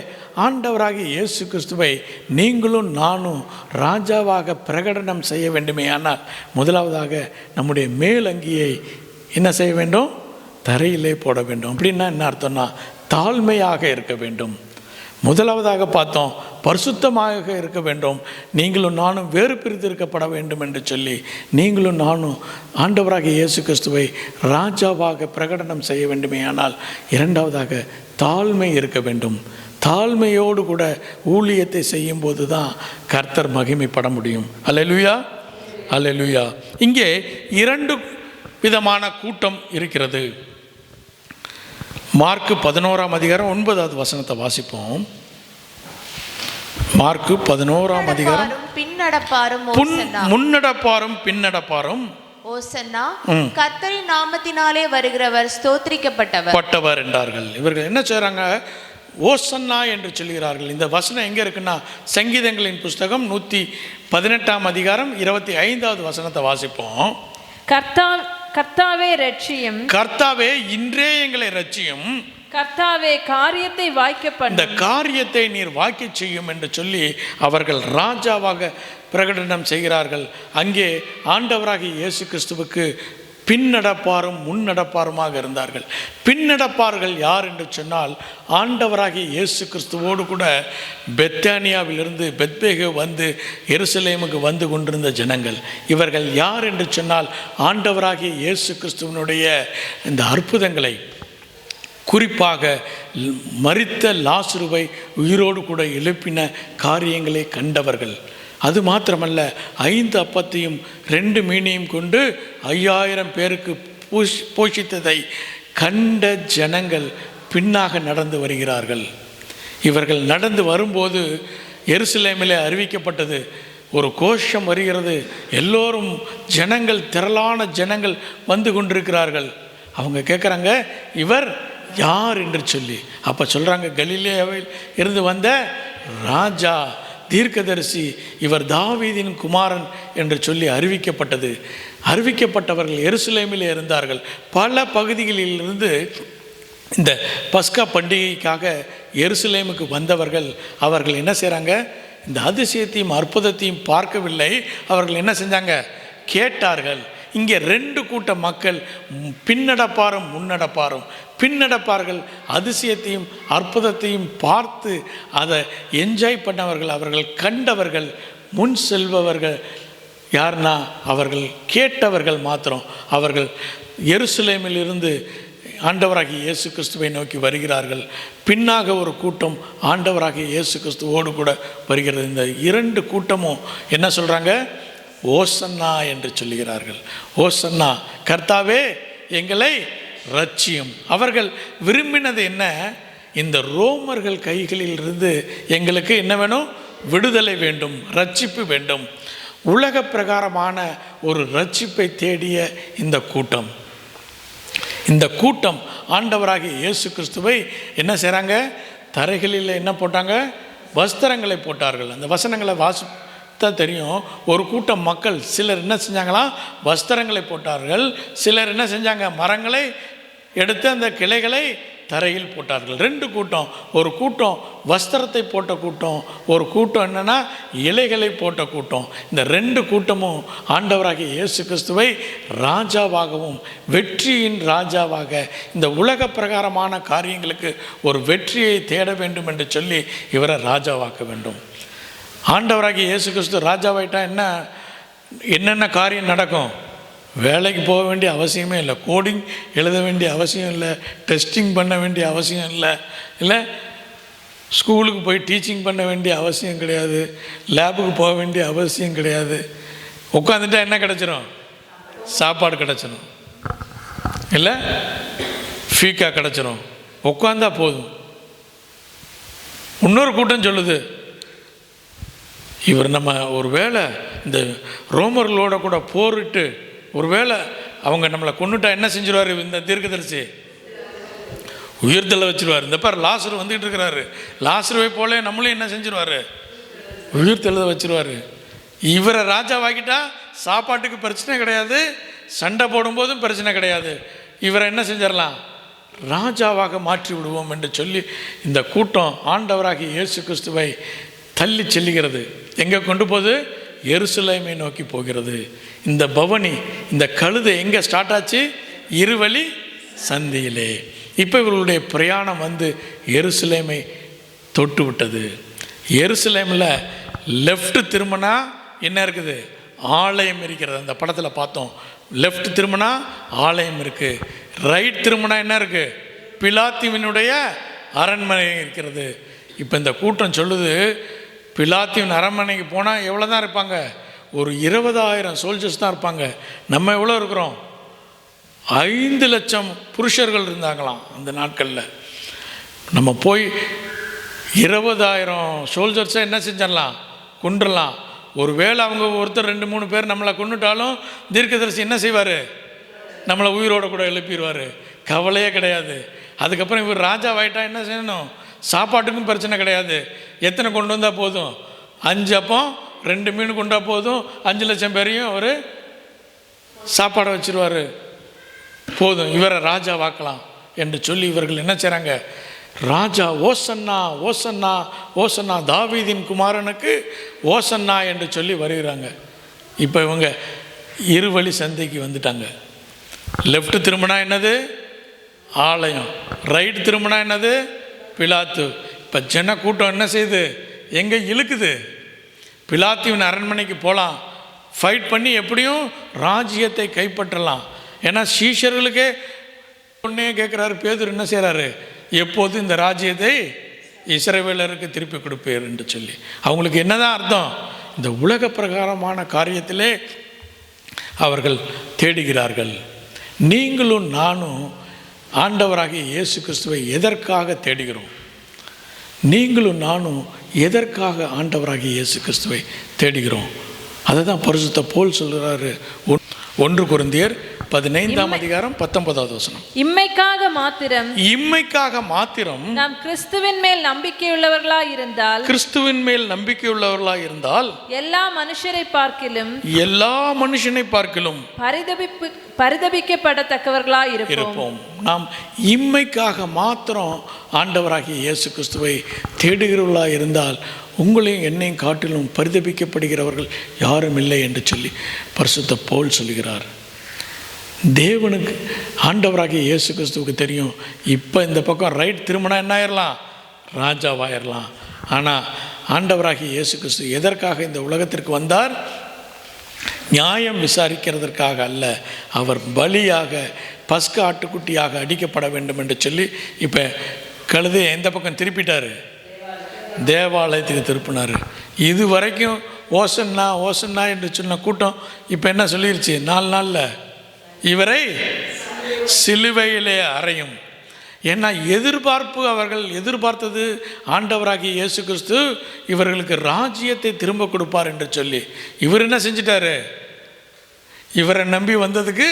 ஆண்டவராகிய இயேசு கிறிஸ்துவை நீங்களும் நானும் ராஜாவாக பிரகடனம் செய்ய வேண்டுமே. ஆனால் முதலாவதாக நம்முடைய மேலங்கியை என்ன செய்ய வேண்டும்? தரையிலே போட வேண்டும். அப்படின்னா என்ன அர்த்தம்னா, தாழ்மையாக இருக்க வேண்டும். முதலாவதாக பார்த்தோம், பரிசுத்தமாக இருக்க வேண்டும். நீங்களும் நானும் வேறு பிரித்திருக்கப்பட வேண்டும் என்று சொல்லி நீங்களும் நானும் ஆண்டவராகிய இயேசு கிறிஸ்துவை ராஜாவாக பிரகடனம் செய்ய வேண்டுமே. ஆனால் இரண்டாவதாக தாழ்மை இருக்க வேண்டும். தாழ்மையோடு கூட ஊழியத்தை செய்யும்போது தான் கர்த்தர் மகிமைப்பட முடியும். அல்லேலூயா, அல்லேலூயா. இங்கே 2 விதமான கூட்டம் இருக்கிறது. மார்க்கு 11ஆம் அதிகாரம் 9வது வசனத்தை வாசிப்போம். மார்க்கு 11ஆம் அதிகாரம். பின்னடப்பாரும் முன்னடப்பாரும் பின்னடப்பாரும் ஓசன்னா, கர்த்தரின் நாமத்தினாலே வருகிறவர் ஸ்தோத்திரிக்கப்பட்டவர் என்றார்கள். இவர்கள் என்ன செய்றாங்க? ஓசன்னா என்று சொல்கிறார்கள். இந்த வசனம் எங்கே இருக்குன்னா, சங்கீதங்களின் புஸ்தகம் 118ஆம் அதிகாரம் 25வது வசனத்தை வாசிப்போம். கர்த்தாவே ரட்சியும், கர்த்தாவே இன்றே எங்களை ரட்சியும், கர்த்தாவே காரியத்தை வாய்க்க பண்ணு, இந்த காரியத்தை நீர் வாய்க்க செய்யும் என்று சொல்லி அவர்கள் ராஜாவாக பிரகடனம் செய்கிறார்கள். அங்கே ஆண்டவராகிய இயேசு கிறிஸ்துவுக்கு பின்னடப்பாரும் முன்னடப்பாருமாக இருந்தார்கள். பின்னடப்பார்கள் யார் என்று சொன்னால், ஆண்டவராகிய இயேசு கிறிஸ்துவோடு கூட பெத்தானியாவிலிருந்து பெத்பேகு வந்து எருசலேமுக்கு வந்து கொண்டிருந்த ஜனங்கள். இவர்கள் யார் என்று சொன்னால், ஆண்டவராகிய இயேசு கிறிஸ்துவனுடைய இந்த அற்புதங்களை, குறிப்பாக மரித்த லாசருவை உயிரோடு கூட எழுப்பின காரியங்களை கண்டவர்கள். அது மாத்திரமல்ல, 5 அப்பத்தையும் 2 மீனையும் கொண்டு 5000 பேருக்கு போஷித்ததை கண்ட ஜனங்கள் பின்னாக நடந்து வருகிறார்கள். இவர்கள் நடந்து வரும்போது எருசலேமிலே அறிவிக்கப்பட்டது, ஒரு கோஷம் வருகிறது, எல்லோரும் ஜனங்கள், திரளான ஜனங்கள் வந்து கொண்டிருக்கிறார்கள். அவங்க கேட்குறாங்க, இவர் யார் என்று சொல்லி. அப்போ சொல்கிறாங்க, கலிலேயாவில் இருந்து வந்த ராஜா, தீர்க்கதரிசி, இவர் தாவீதின் குமாரன் என்று சொல்லி அறிவிக்கப்பட்டது. அறிவிக்கப்பட்டவர்கள் எருசலேமிலே இருந்தார்கள். பல பகுதிகளிலிருந்து இந்த பஸ்கா பண்டிகைக்காக எருசலேமுக்கு வந்தவர்கள். அவர்கள் என்ன செய்கிறாங்க? இந்த அதிசயத்தையும் அற்புதத்தையும் பார்க்கவில்லை. அவர்கள் என்ன செஞ்சாங்க? கேட்டார்கள். இங்கே 2 கூட்ட மக்கள், பின்னடப்பாரும் முன்னடப்பாரும். பின்னடப்பார்கள் அதிசயத்தையும் அற்புதத்தையும் பார்த்து அதை என்ஜாய் பண்ணவர்கள், அவர்கள் கண்டவர்கள். முன் செல்பவர்கள் யார்னா, அவர்கள் கேட்டவர்கள் மாத்திரம். அவர்கள் எருசலேமில் இருந்து ஆண்டவராகிய இயேசு கிறிஸ்துவை நோக்கி வருகிறார்கள். பின்னாக ஒரு கூட்டம் ஆண்டவராகிய இயேசு கிறிஸ்துவோடு கூட வருகிறது. இந்த 2 கூட்டமும் என்ன சொல்கிறாங்க? ஓசன்னா என்று சொல்லுகிறார்கள். ஓசன்னா, கர்த்தாவே எங்களை ரட்சியும். அவர்கள் விரும்பினது என்ன? இந்த ரோமர்கள் கைகளில் இருந்து எங்களுக்கு என்ன வேணும்? விடுதலை வேண்டும், ரட்சிப்பு வேண்டும். உலக பிரகாரமான ஒரு ரட்சிப்பை தேடிய இந்த கூட்டம் ஆண்டவராகிய இயேசு கிறிஸ்துவை என்ன செய்கிறாங்க? தரைகளில் என்ன போட்டாங்க? வஸ்திரங்களை போட்டார்கள். அந்த வசனங்களை தான் தெரியும். ஒரு கூட்டம் மக்கள், சிலர் என்ன செஞ்சாங்களாம்? வஸ்திரங்களை போட்டார்கள். சிலர் என்ன செஞ்சாங்க? மரங்களை எடுத்து அந்த கிளைகளை தரையில் போட்டார்கள். 2 கூட்டம். ஒரு கூட்டம் வஸ்திரத்தை போட்ட கூட்டம், ஒரு கூட்டம் என்னென்னா இலைகளை போட்ட கூட்டம். இந்த 2 கூட்டமும் ஆண்டவராகிய இயேசு கிறிஸ்துவை ராஜாவாகவும் வெற்றியின் ராஜாவாக, இந்த உலக பிரகாரமான காரியங்களுக்கு ஒரு வெற்றியை தேட வேண்டும் என்று சொல்லி இவரை ராஜாவாக்க வேண்டும். ஆண்டவராகிய இயேசு கிறிஸ்து ராஜாவாயிட்டா என்னென்ன காரியம் நடக்கும்? வேலைக்கு போக வேண்டிய அவசியமே இல்லை, கோடிங் எழுத வேண்டிய அவசியம் இல்லை, டெஸ்டிங் பண்ண வேண்டிய அவசியம் இல்லை, ஸ்கூலுக்கு போய் டீச்சிங் பண்ண வேண்டிய அவசியம் கிடையாது, லேபுக்கு போக வேண்டிய அவசியம் கிடையாது. உட்காந்துட்டா என்ன கிடச்சிரும்? சாப்பாடு கிடச்சிரும், இல்லை ஃபீக்கா கிடச்சிரும். உட்காந்தா போதும். இன்னொரு கூட்டம் சொல்லுது, இவர் நம்ம ஒரு வேளை இந்த ரோமர்களோட கூட போரிட்டு ஒருவேளை அவங்க நம்மளை கொண்டுட்டா என்ன செஞ்சிருவார்? இந்த தீர்க்கதரிசி உயிர்த்தலை வச்சிருவார். இந்த பார் லாசரு வந்துக்கிட்டு இருக்கிறாரு, லாசருவை போல நம்மளும் என்ன செஞ்சிருவார்? உயிர்த்தெழுத வச்சிருவார். இவரை ராஜாவாக்கிட்டா சாப்பாட்டுக்கு பிரச்சனை கிடையாது, சண்டை போடும்போதும் பிரச்சனை கிடையாது. இவரை என்ன செஞ்சிடலாம்? ராஜாவாக மாற்றி விடுவோம் என்று சொல்லி இந்த கூட்டம் ஆண்டவராகிய இயேசு கிறிஸ்துவை தள்ளி செல்லுகிறது. எங்கே கொண்டு போகுது? எருசலேமை நோக்கி போகிறது. இந்த பவனி, இந்த கழுதை எங்கே ஸ்டார்ட் ஆச்சு? இருவழி சந்தியிலே. இப்போ இவர்களுடைய பிரயாணம் வந்து எருசலேமை தொட்டு விட்டது. எருசலேமில் லெஃப்ட் திரும்பினா என்ன இருக்குது? ஆலயம் இருக்கிறது. அந்த படத்தில் பார்த்தோம். லெஃப்ட் திரும்பினா ஆலயம் இருக்குது, ரைட் திரும்பினா என்ன இருக்குது? பிலாத்துவினுடைய அரண்மனை இருக்கிறது. இப்போ இந்த கூட்டம் சொல்லுது, பிலாத்தின் அரண்மனைக்கு போனால் எவ்வளோ தான் இருப்பாங்க? ஒரு 20,000 சோல்ஜர்ஸ் தான் இருப்பாங்க. நம்ம எவ்வளோ இருக்கிறோம்? 5,00,000 புருஷர்கள் இருந்தாங்களாம் அந்த நாட்களில். நம்ம போய் 20,000 சோல்ஜர்ஸை என்ன செஞ்சிடலாம்? கொண்டுடலாம். ஒரு வேளை அவங்க ஒருத்தர் 2-3 பேர் நம்மளை கொண்டுட்டாலும் தீர்க்கதரிசி என்ன செய்வார்? நம்மளை உயிரோடு கூட எழுப்பிடுவார். கவலையே கிடையாது. அதுக்கப்புறம் இவர் ராஜாவாயிட்டா என்ன செய்யணும்? சாப்பாட்டுக்கும் பிரச்சனை கிடையாது. எத்தனை கொண்டு வந்தால் போதும்? 5 அப்பம் 2 மீன் கொண்டா போதும். 5,00,000 பேரையும் அவர் சாப்பாடை வச்சிருவார். போதும், இவரை ராஜா வாக்கலாம் என்று சொல்லி இவர்கள் என்ன செய்கிறாங்க? ராஜா ஓசன்னா ஓசன்னா ஓசன்னா, தாவீதின் குமாரனுக்கு ஓசன்னா என்று சொல்லி வருகிறாங்க. இப்போ இவங்க இருவழி சந்தைக்கு வந்துட்டாங்க. லெஃப்ட் திரும்பினா என்னது? ஆலயம். ரைட் திரும்பினா என்னது? பிலாத்து. இப்போ ஜன கூட்டம் என்ன செய்யுது? எங்கே இழுக்குது? பிலாத்துவின் அரண்மனைக்கு போகலாம், ஃபைட் பண்ணி எப்படியும் ராஜ்யத்தை கைப்பற்றலாம். ஏன்னா சீஷர்களுக்கே ஒன்றே கேட்குறாரு பேதுரு, என்ன செய்கிறாரு? எப்போது இந்த ராஜ்யத்தை இஸ்ரவேலருக்கு திருப்பி கொடுப்பேர் என்று சொல்லி. அவங்களுக்கு என்னதான் அர்த்தம்? இந்த உலக பிரகாரமான காரியத்திலே அவர்கள் தேடுகிறார்கள். நீங்களும் நானும் ஆண்டவராகிய இயேசு கிறிஸ்துவை எதற்காக தேடுகிறோம்? நீங்களும் நானும் எதற்காக ஆண்டவராகிய இயேசு கிறிஸ்துவை தேடுகிறோம்? அதை தான் பரிசுத்த பவுல் சொல்கிறாரு. 1 கொரிந்தியர் 15ஆம் அதிகாரம் 19வது வசனம். இம்மைக்காக மாத்திரம், இம்மைக்காக மாத்திரம் நாம் கிறிஸ்துவின் மேல் நம்பிக்கையுள்ளவர்களாய் இருந்தால், கிறிஸ்துவின் மேல் நம்பிக்கையுள்ளவர்களாய் இருந்தால், எல்லா மனுஷரை பார்க்கிலும், எல்லா மனுஷனை பார்க்கிலும் பரிதபிக்கப்படத்தக்கவர்களாய் இருப்போம். நாம் இம்மைக்காக மாத்திரம் ஆண்டவராகிய இயேசு கிறிஸ்துவை தேடுகிறவர்களாய் இருந்தால், உங்களையும் என்னையும் காட்டிலும் பரிதபிக்கப்படுகிறவர்கள் யாரும் இல்லை என்று சொல்லி பரிசுத்த பவுல் சொல்கிறார். தேவனுக்கு, ஆண்டவராகிய இயேசு கிறிஸ்துவுக்கு தெரியும், இப்போ இந்த பக்கம் ரைட் திரும்பினா என்ன ஆயிடலாம்? ராஜாவாயிடலாம். ஆனால் ஆண்டவராகிய இயேசு கிறிஸ்து எதற்காக இந்த உலகத்திற்கு வந்தார்? நியாயம் விசாரிக்கிறதற்காக அல்ல, அவர் பலியாக பஸ்கா ஆட்டுக்குட்டியாக அடிக்கப்பட வேண்டும் என்று சொல்லி இப்போ கழுதை எந்த பக்கம் திருப்பிட்டார்? தேவாலயத்துக்கு திருப்பினார். இது வரைக்கும் ஓசன்னா ஓசன்னா என்று சொன்ன கூட்டம் இப்போ என்ன சொல்லிருச்சு? 4 நாளில் இவரை சிலுவையிலே அறையும். ஏன்னா எதிர்பார்ப்பு, அவர்கள் எதிர்பார்த்தது ஆண்டவராகிய இயேசு கிறிஸ்து இவர்களுக்கு ராஜ்யத்தை திரும்ப கொடுப்பார் என்று சொல்லி. இவர் என்ன செஞ்சிட்டாரு? இவரை நம்பி வந்ததுக்கு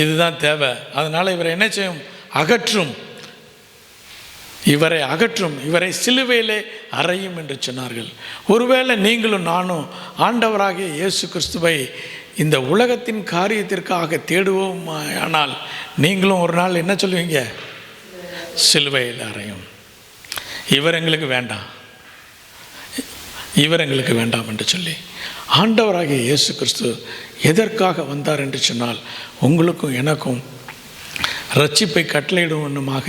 இதுதான் தேவை. அதனால் இவரை என்ன செய்யும்? அகற்றும். இவரை அகற்றும், இவரை சிலுவையிலே அறையும் என்று சொன்னார்கள். ஒருவேளை நீங்களும் நானும் ஆண்டவராகிய இயேசு கிறிஸ்துவை இந்த உலகத்தின் காரியத்திற்காக தேடுவோம் ஆனால், நீங்களும் ஒரு நாள் என்ன சொல்லுவீங்க? சிலுவையில் அறையும். இவர் எங்களுக்கு வேண்டாம், இவர் எங்களுக்கு வேண்டாம் என்று சொல்லி. ஆண்டவராகிய இயேசு கிறிஸ்து எதற்காக வந்தார் என்று சொன்னால், உங்களுக்கும் எனக்கும் ரட்சிப்பை கட்டளையிடுவனுமாக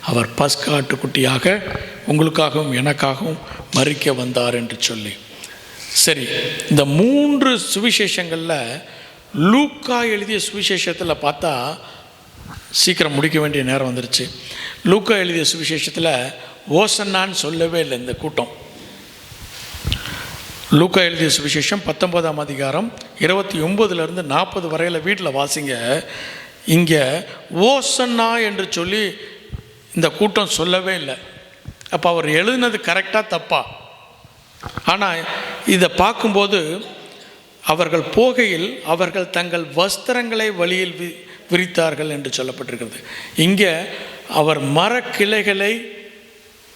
அவர் பஸ்கா ஆட்டுக்குட்டியாக உங்களுக்காகவும் எனக்காகவும் மரிக்க வந்தார் என்று சொல்லி. சரி, இந்த 3 சுவிசேஷங்களில் லூக்கா எழுதிய சுவிசேஷத்தில் பார்த்தா, சீக்கிரம் முடிக்க வேண்டிய நேரம் வந்துருச்சு. லூக்கா எழுதிய சுவிசேஷத்தில் ஓசன்னான்னு சொல்லவே இல்லை இந்த கூட்டம். லூக்கா எழுதிய சுவிசேஷம் 19ஆம் அதிகாரம் 29லேருந்து 40 வரையில் வீட்டில் வாசிங்க. இங்கே ஓசன்னா என்று சொல்லி இந்த கூட்டம் சொல்லவே இல்லை. அப்போ அவர் எழுதினது கரெக்டாக தப்பா? ஆனால் இதை பார்க்கும்போது, அவர்கள் போகையில் அவர்கள் தங்கள் வஸ்திரங்களை வழியில் விரித்தார்கள் என்று சொல்லப்பட்டிருக்கிறது. இங்கே அவர் மரக்கிளைகளை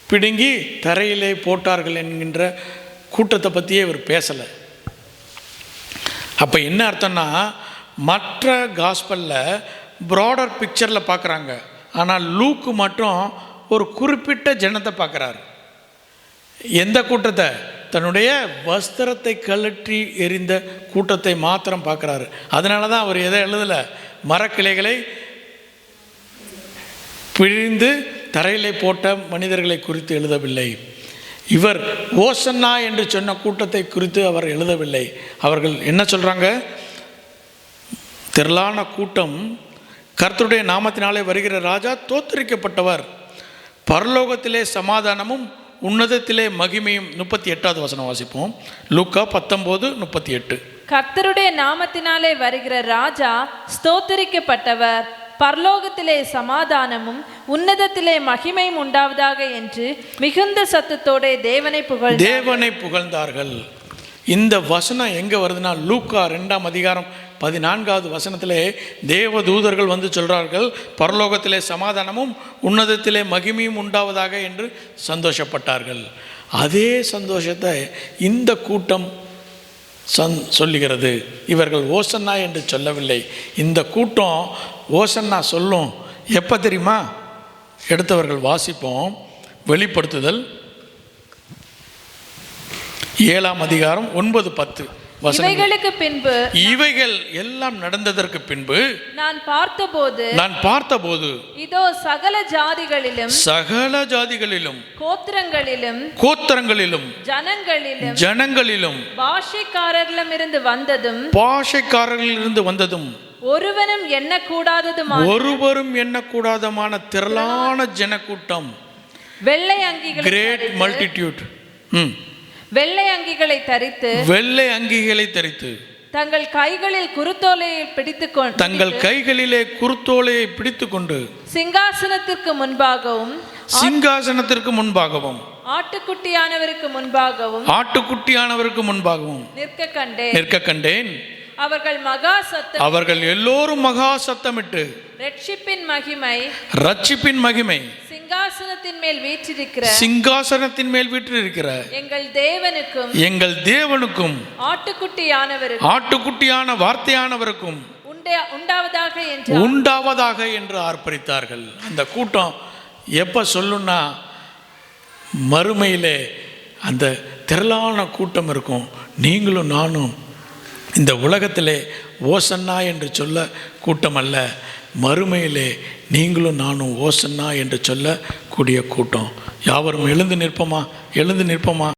பிடுங்கி தரையிலே போட்டார்கள் என்கின்ற கூட்டத்தை பற்றியே இவர் பேசலை. அப்போ என்ன அர்த்தம்னா, மற்ற காஸ்பலில் ப்ராடர் பிக்சரில் பார்க்குறாங்க, ஆனால் லூக்கு மட்டும் ஒரு குறிப்பிட்ட ஜனத்தை பார்க்குறாரு. எந்த கூட்டத்தை? தன்னுடைய வஸ்திரத்தை கழற்றி எறிந்த கூட்டத்தை மாத்திரம் பார்க்குறாரு. அதனால தான் அவர் எதை எழுதலை? மரக்கிளைகளை பிழிந்து தரையிலே போட்ட மனிதர்களை குறித்து எழுதவில்லை. இவர் ஓசன்னா என்று சொன்ன கூட்டத்தை குறித்து அவர் எழுதவில்லை. அவர்கள் என்ன சொல்கிறாங்க? திரளான கூட்டம், கர்த்தருடைய நாமத்தினாலே வருகிற ராஜா தோத்தரிக்கப்பட்டவர், பரலோகத்திலே சமாதானமும் உன்னதத்திலே மகிமையும். 38வது வசனம் வாசிப்போம். லூக்கா 19:38. கர்த்தருடைய நாமத்தினாலே வருகிற ராஜா ஸ்தோத்திரிக்கப்பட்டவர், பரலோகத்திலே சமாதானமும் உன்னதத்திலே மகிமையும் உண்டாவதாக என்று மிகுந்த சத்தத்தோட தேவனை புகழ்ந்தார்கள். இந்த வசனம் எங்கே வருதுன்னா, லூக்கா 2ஆம் அதிகாரம் 14வது வசனத்திலே தேவதூதர்கள் வந்து சொல்கிறார்கள், பரலோகத்திலே சமாதானமும் உன்னதத்திலே மகிமையும் உண்டாவதாக என்று சந்தோஷப்பட்டார்கள். அதே சந்தோஷத்தை இந்த கூட்டம் சொல்லுகிறது. இவர்கள் ஓசன்னா என்று சொல்லவில்லை. இந்த கூட்டம் ஓசன்னா சொல்லும் எப்போ தெரியுமா? எடுத்தவர்கள் வாசிப்போம். வெளிப்படுத்துதல் 7ஆம் அதிகாரம் 9-10 இவைகளுக்கு பின்பு, இவைகள் எல்லாம் நடந்ததற்கு பின்பு நான் பார்த்தபோது இதோ சகல ஜாதிகளிலும் கோத்திரங்களிலும் ஜனங்களிலும் பாஷைக்காரரிலிருந்து வந்ததும் ஒருவரும் எண்ணக்கூடாததுமான திரளான ஜனக்கூட்டம், வெள்ளை அங்கிகள், கிரேட் மல்டிடியூட், வெள்ளை அங்கிகளை தரித்து தங்கள் கைகளிலே குருத்தோலையை பிடித்துக்கொண்டு சிங்காசனத்திற்கு முன்பாகவும் ஆட்டுக்குட்டியானவருக்கு முன்பாகவும் நிற்க கண்டேன். அவர்கள் எல்லோரும் மகா சத்தமிட்டு ரட்சிப்பின் மகிமை சிங்காசனத்தின் மேல் வீற்றிருக்கிற எங்கள் தேவனுக்கும் ஆட்டுக்குட்டியான வார்த்தையானவருக்கும் உண்டாவதாக என்று ஆர்ப்பரித்தார்கள். அந்த கூட்டம் எப்ப சொல்லுன்னா, மறுமையிலே அந்த திரளான கூட்டம் இருக்கும். நீங்களும் நானும் இந்த உலகத்திலே ஓசன்னா என்று சொல்ல கூட்டம் அல்ல, மறுமையிலே நீங்களும் நானும் ஓசன்னா என்று சொல்லக்கூடிய கூட்டம். யாவரும் எழுந்து நிற்போமா?